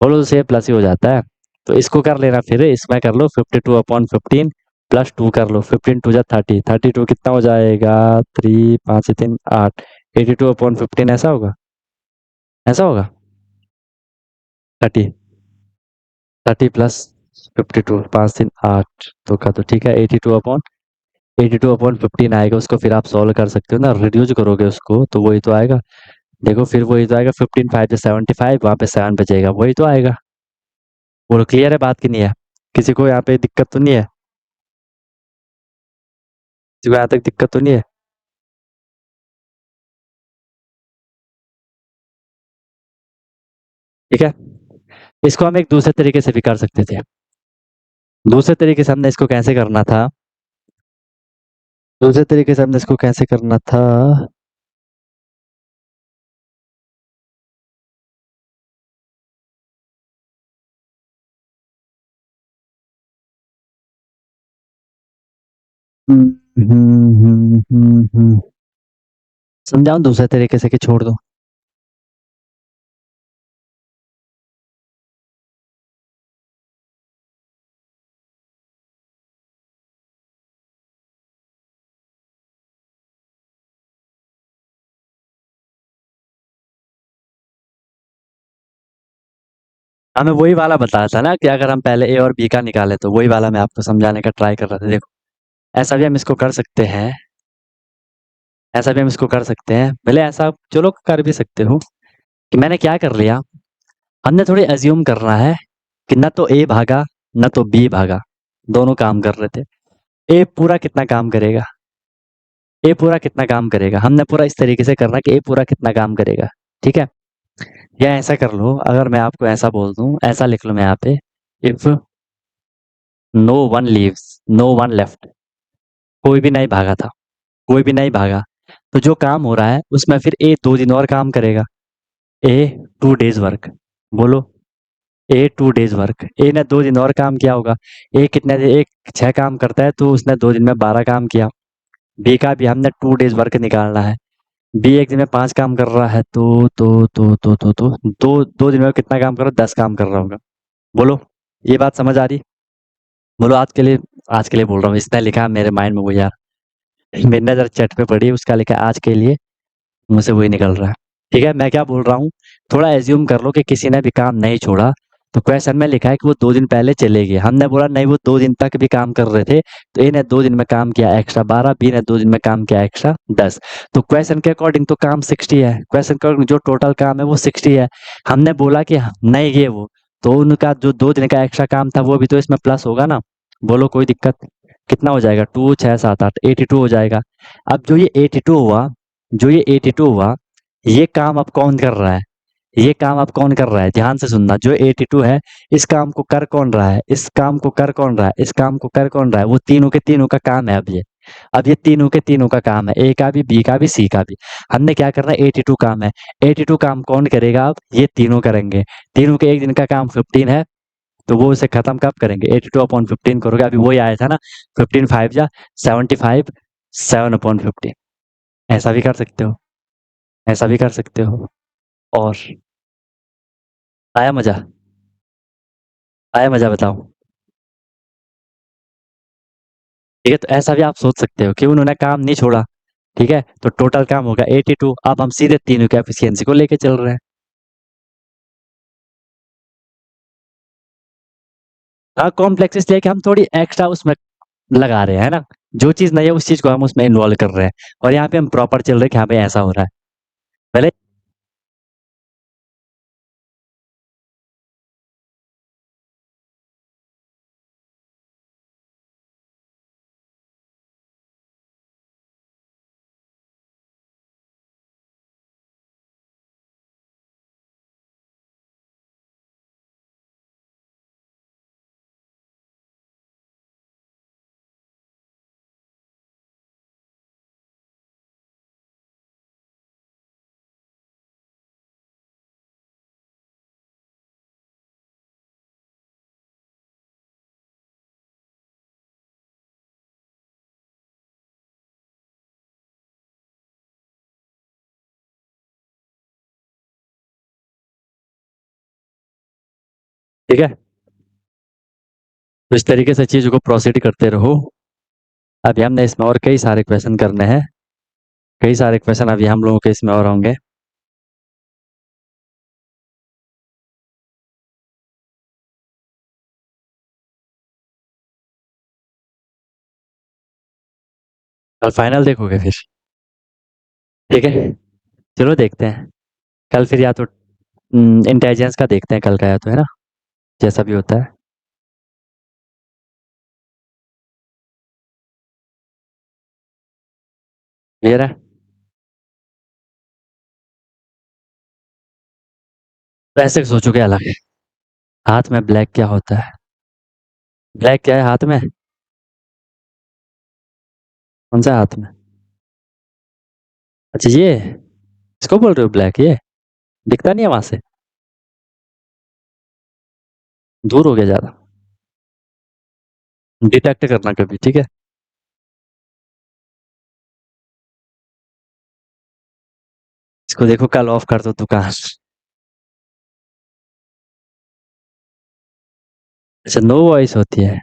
होल होल से प्लस ही हो जाता है। तो इसको कर लेना, फिर इसमें कर लो 52/15। प्लस 2 कर लो, 15 टू जा 30, 32 कितना हो जाएगा, 3 5 3 8, 82/15 ऐसा होगा, ऐसा होगा। 30, 30 प्लस 52, 5 3 8 तो का, तो ठीक है 82/15 आएगा। उसको फिर आप सॉल्व कर सकते हो ना, रिड्यूस करोगे उसको तो वही तो आएगा। देखो फिर वही तो आएगा, 15 5 से 75, वहाँ पे 7 बचेगा, वही तो आएगा। बोलो क्लियर है बात की नहीं है? किसी को यहाँ पे दिक्कत तो नहीं है? किसी को यहाँ तक दिक्कत तो नहीं है? ठीक है, इसको हम एक दूसरे तरीके से भी कर सकते थे। दूसरे तरीके से हमने इसको कैसे करना था, दूसरे तरीके से हमने इसको कैसे करना था। हम्म, समझाऊं दूसरे तरीके से कि छोड़ दो? हमें वही वाला बताया था ना कि अगर हम पहले ए और बी का निकाले, तो वही वाला मैं आपको समझाने का ट्राई कर रहा था। देखो ऐसा भी हम इसको कर सकते हैं, ऐसा भी हम इसको कर सकते हैं, भले ऐसा चलो कर भी सकते हो कि मैंने क्या कर लिया, हमने थोड़ी अज्यूम करना है कि न तो ए भागा न तो बी भागा, दोनों काम कर रहे थे। ए पूरा कितना काम करेगा, ए पूरा कितना काम करेगा, हमने पूरा इस तरीके से करना कि ए पूरा कितना काम करेगा। ठीक है, या ऐसा कर लो, अगर मैं आपको ऐसा बोल दूं, ऐसा लिख लो मैं यहाँ पे, if no one leaves, no one left, कोई भी नहीं भागा था, कोई भी नहीं भागा, तो जो काम हो रहा है उसमें फिर ए 2 दिन और काम करेगा। ए 2 डेज वर्क, बोलो, ए 2 डेज वर्क, ए ने 2 दिन और काम किया होगा। ए कितने दिन, एक 6 काम करता है, तो उसने 2 दिन में 12 काम किया। बी का भी हमने 2 डेज वर्क निकालना है, बी एक दिन में 5 काम कर रहा है, तो दो दो दिन में कितना काम कर रहा है, 10 काम कर रहा होगा। बोलो ये बात समझ आ रही? बोलो आज के लिए, आज के लिए बोल रहा हूँ, इसने लिखा है मेरे माइंड में वो यार, मेरी नजर चैट पे पड़ी, उसका लिखा है आज के लिए, मुझसे वही निकल रहा है। ठीक है, मैं क्या बोल रहा हूँ, थोड़ा एज्यूम कर लो कि किसी ने भी काम नहीं छोड़ा, तो क्वेश्चन में लिखा है कि वो 2 दिन पहले चले गए, हमने बोला नहीं वो 2 दिन तक भी काम कर रहे थे, तो ए ने 2 दिन में काम किया एक्स्ट्रा 12, बी ने 2 दिन में काम किया एक्स्ट्रा 10, तो क्वेश्चन के अकॉर्डिंग तो काम 60 है, क्वेश्चन के अकॉर्डिंग जो टोटल काम है वो 60 है। हमने बोला कि नहीं गए वो, तो उनका जो 2 दिन का एक्स्ट्रा काम था वो भी तो इसमें प्लस होगा ना। बोलो कोई दिक्कत? कितना हो जाएगा, 2 6 7 8, 82 हो जाएगा। अब जो ये 82 हुआ, जो ये 82 हुआ, ये काम अब कौन कर रहा है, ये काम अब कौन कर रहा है, ध्यान से सुनना, जो 82 है, इस काम को कर कौन रहा है, इस काम को कर कौन रहा है, इस काम को कर कौन रहा है, वो तीनों के तीनों का काम है। अब ये तीनों के तीनों का काम है, ए का भी, बी का भी, सी का भी। हमने क्या करना है, 82 काम है, 82 काम कौन करेगा, अब ये तीनों करेंगे। तीनों के एक दिन का काम 15 है, तो वो उसे खत्म कब करेंगे, 82/15 करोगे, अभी वही आया था ना, 15 5 जा 75, 7/15। ऐसा भी कर सकते हो, ऐसा भी कर सकते हो। और आया मजा, आया मजा बताओ? ठीक है, तो ऐसा भी आप सोच सकते हो कि उन्होंने काम नहीं छोड़ा। ठीक है, तो टोटल काम होगा 82, अब हम सीधे तीनों की एफिशिएंसी को लेके चल रहे हैं। हाँ, कॉम्प्लेक्स इसलिए कि हम थोड़ी एक्स्ट्रा उसमें लगा रहे हैं ना, जो चीज नहीं है उस चीज को हम उसमें इन्वॉल्व कर रहे हैं, और यहाँ पे हम प्रॉपर चल रहे हैं कि हाँ भाई ऐसा हो रहा है। पहले ठीक है, तो इस तरीके से चीजों को प्रोसीड करते रहो। अभी हमने इसमें और कई सारे क्वेश्चन करने हैं, कई सारे क्वेश्चन अभी हम लोगों के इसमें और होंगे। कल फाइनल देखोगे फिर? ठीक है, चलो देखते हैं कल फिर, या तो इंटेलिजेंस का देखते हैं कल का, या तो है ना, जैसा भी होता है। क्लियर है? तो ऐसे सोचोगे अलग है। हाथ में ब्लैक क्या होता है? ब्लैक क्या है हाथ में? कौन सा हाथ में? अच्छा ये, इसको बोल रहे हो ब्लैक? ये दिखता नहीं है वहां से, दूर हो गया ज्यादा। डिटेक्ट करना कभी, ठीक है? इसको देखो, कल ऑफ कर दो दुकान। अच्छा, नो वॉइस होती है,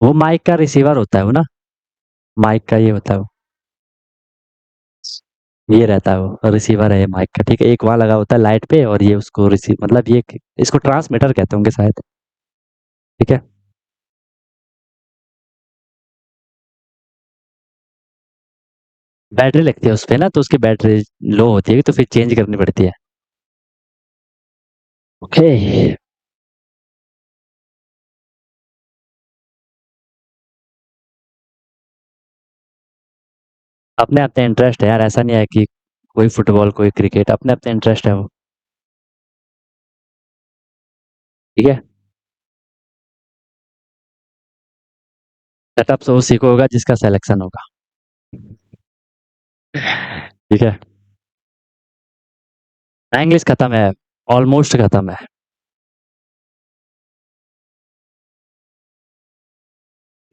वो माइक का रिसीवर होता है वो ना, माइक का ये होता है वो, ये रहता है वो रिसीवर है माइक का, ठीक है? एक वहां लगा होता है लाइट पे, और ये उसको रिसीव, मतलब ये, इसको ट्रांसमीटर कहते होंगे शायद। ठीक है, बैटरी लगती है उस पे ना, तो उसकी बैटरी लो होती है तो फिर चेंज करनी पड़ती है। ओके। अपने अपने इंटरेस्ट है यार, ऐसा नहीं है कि कोई फुटबॉल कोई क्रिकेट, अपने अपने इंटरेस्ट है वो। ठीक है, सेटअप से वो सीखो होगा जिसका सिलेक्शन होगा। ठीक है, इंग्लिश खत्म है, ऑलमोस्ट खत्म है।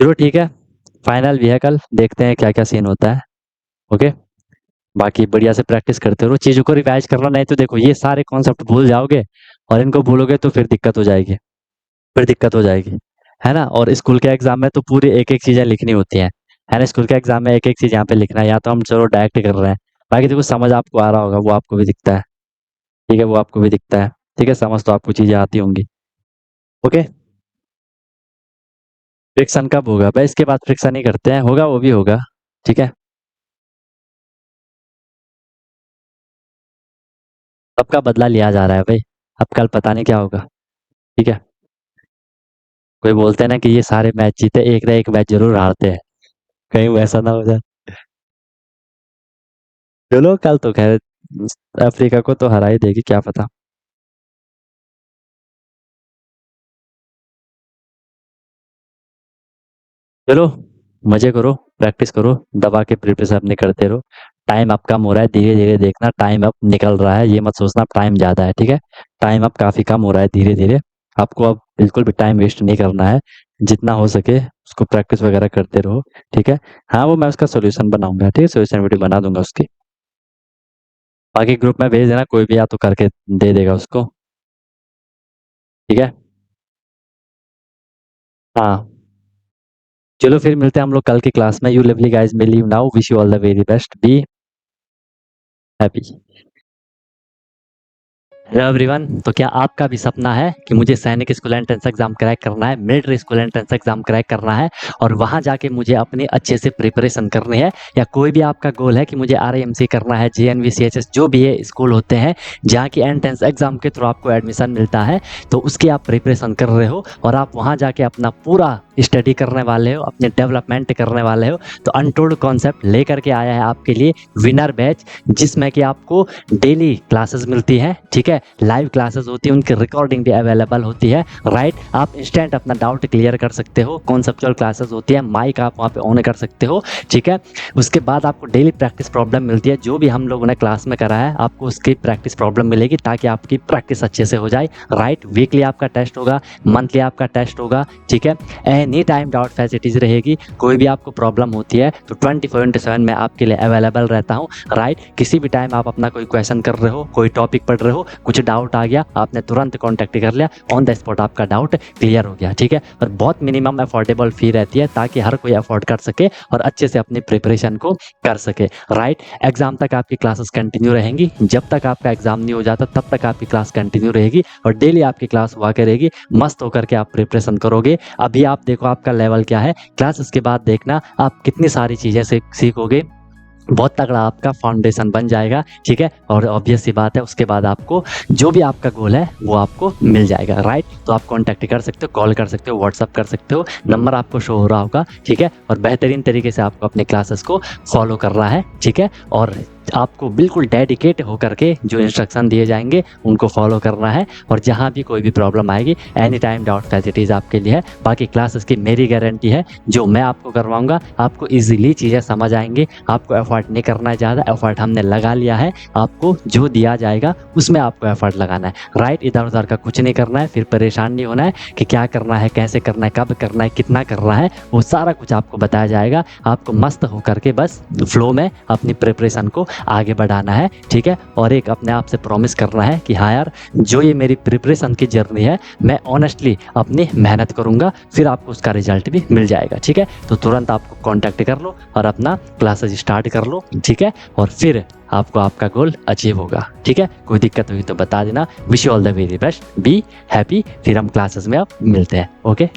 चलो ठीक है, फाइनल भी है कल, देखते हैं क्या क्या सीन होता है। ओके, बाकी बढ़िया से प्रैक्टिस करते रहो, चीजों को रिवाइज करना, नहीं तो देखो ये सारे कॉन्सेप्ट भूल जाओगे, और इनको भूलोगे तो फिर दिक्कत हो जाएगी, फिर दिक्कत हो जाएगी, है ना? और स्कूल के एग्जाम में तो पूरी एक एक चीजें लिखनी होती हैं, है ना? स्कूल के एग्जाम में एक एक चीज यहाँ पे लिखना है, या तो हम चलो डायरेक्ट कर रहे हैं, बाकी देखो समझ आपको आ रहा होगा, वो आपको भी दिखता है। ठीक है, वो आपको भी दिखता है। ठीक है, समझ तो आपको चीजें आती होंगी। ओके, फ्रिक्शन कब होगा भाई? इसके बाद फ्रिक्शन ही करते हैं, होगा वो भी होगा। ठीक है, सबका बदला लिया जा रहा है भाई, अब कल पता नहीं क्या होगा। ठीक है, कोई बोलते हैं ना कि ये सारे मैच जीते, एक ना एक मैच जरूर हारते हैं, कहीं वैसा ना हो जाए। चलो कल तो खैर अफ्रीका को तो हरा ही देगी, क्या पता। चलो, मजे करो, प्रैक्टिस करो, दबा के प्रिपरेशन अपने करते रहो। टाइम अब कम हो रहा है, धीरे धीरे देखना, टाइम अब निकल रहा है, ये मत सोचना टाइम ज्यादा है। ठीक है, टाइम अब काफी कम हो रहा है धीरे धीरे, आपको अब बिल्कुल भी टाइम वेस्ट नहीं करना है, जितना हो सके उसको प्रैक्टिस वगैरह करते रहो। ठीक है, हाँ वो मैं उसका सोल्यूशन बनाऊंगा, ठीक है, सोल्यूशन वीडियो बना दूंगा उसकी, बाकी ग्रुप में भेज देना, कोई भी या तो करके दे देगा उसको। ठीक है, हाँ, चलो फिर मिलते हैं हम लोग कल की क्लास में। You lovely guys, may leave now, wish you all the very best, be happy. Hello everyone, तो क्या आपका भी सपना है कि मुझे सैनिक स्कूल एंट्रेंस एग्जाम क्रैक करना है, military school entrance exam crack करना है, और वहां जाके मुझे अपनी अच्छे से प्रिपरेशन करनी है, या कोई भी आपका गोल है कि मुझे आरआईएमसी करना है, जेएनवी, सीएचएस, जो भी ये स्कूल होते हैं जहाँ की एंट्रेंस एग्जाम के थ्रू आपको एडमिशन मिलता है, तो उसकी आप प्रिपरेशन कर रहे हो और आप वहाँ जाके अपना पूरा स्टडी करने वाले हो, अपने डेवलपमेंट करने वाले हो, तो अनटोल्ड कॉन्सेप्ट लेकर के आया है आपके लिए विनर बैच, जिसमें कि आपको डेली क्लासेस मिलती है। ठीक है, लाइव क्लासेस होती है, उनकी रिकॉर्डिंग भी अवेलेबल होती है। राइट, आप इंस्टेंट अपना डाउट क्लियर कर सकते हो, कॉन्सेप्चुअल क्लासेस होती है, माइक आप वहाँ पे ऑन कर सकते हो। ठीक है, उसके बाद आपको डेली प्रैक्टिस प्रॉब्लम मिलती है, जो भी हम लोगों ने क्लास में करा है आपको उसकी प्रैक्टिस प्रॉब्लम मिलेगी, ताकि आपकी प्रैक्टिस अच्छे से हो जाए। राइट, वीकली आपका टेस्ट होगा, मंथली आपका टेस्ट होगा। ठीक है, एनी टाइम डाउट फैसिलिटीज़ रहेगी। कोई भी आपको प्रॉब्लम होती है तो 24/7 मैं आपके लिए अवेलेबल रहता हूँ, राइट। किसी भी टाइम आप अपना कोई क्वेश्चन कर रहे हो, कोई टॉपिक पढ़ रहे हो, कुछ डाउट आ गया, आपने तुरंत कॉन्टैक्ट कर लिया, ऑन द स्पॉट आपका डाउट क्लियर हो गया, ठीक है। और बहुत मिनिमम अफोर्डेबल फ़ी रहती है ताकि हर कोई अफोर्ड कर सके और अच्छे से अपनी प्रिपरेशन को कर सके, राइट। एग्ज़ाम तक आपकी क्लासेस कंटिन्यू रहेंगी, जब तक आपका एग्ज़ाम नहीं हो जाता तब तक आपकी क्लास कंटिन्यू रहेगी और डेली आपकी क्लास हुआ करेगी। मस्त होकर के आप प्रिपरेशन करोगे। अभी आप देखो आपका लेवल क्या है, क्लासेस के बाद देखना आप कितनी सारी चीज़ें सीखोगे, बहुत तगड़ा आपका फाउंडेशन बन जाएगा, ठीक है। और ऑब्वियस सी बात है उसके बाद आपको जो भी आपका गोल है वो आपको मिल जाएगा, राइट। तो आप कॉन्टैक्ट कर सकते हो, कॉल कर सकते हो, व्हाट्सअप कर सकते हो, नंबर आपको शो हो रहा होगा, ठीक है। और बेहतरीन तरीके से आपको अपने क्लासेस को फॉलो करना है, ठीक है। और आपको बिल्कुल डेडिकेट होकर के जो इंस्ट्रक्शन दिए जाएंगे उनको फॉलो करना है। और जहाँ भी कोई भी प्रॉब्लम आएगी एनी टाइम डाउट फैसिलिटीज़ आपके लिए है। बाकी क्लासेस की मेरी गारंटी है, जो मैं आपको करवाऊंगा आपको इजीली चीज़ें समझ आएंगी, आपको एफर्ट नहीं करना है ज़्यादा, एफर्ट हमने लगा लिया है, आपको जो दिया जाएगा उसमें आपको एफर्ट लगाना है, राइट। इधर उधर का कुछ नहीं करना है, फिर परेशान नहीं होना है कि क्या करना है, कैसे करना है, कब करना है, कितना करना है, वो सारा कुछ आपको बताया जाएगा। आपको मस्त होकर के बस फ्लो में अपनी प्रिपरेशन को आगे बढ़ाना है, ठीक है। और एक अपने आप से प्रॉमिस करना है कि हाँ यार, जो ये मेरी प्रिपरेशन की जर्नी है मैं ऑनेस्टली अपनी मेहनत करूँगा, फिर आपको उसका रिजल्ट भी मिल जाएगा, ठीक है। तो तुरंत आपको कांटेक्ट कर लो और अपना क्लासेस स्टार्ट कर लो, ठीक है। और फिर आपको आपका गोल अचीव होगा, ठीक है। कोई दिक्कत हुई तो बता देना। Wish you all the very best, be happy. फिर हम क्लासेस में अब मिलते हैं, ओके।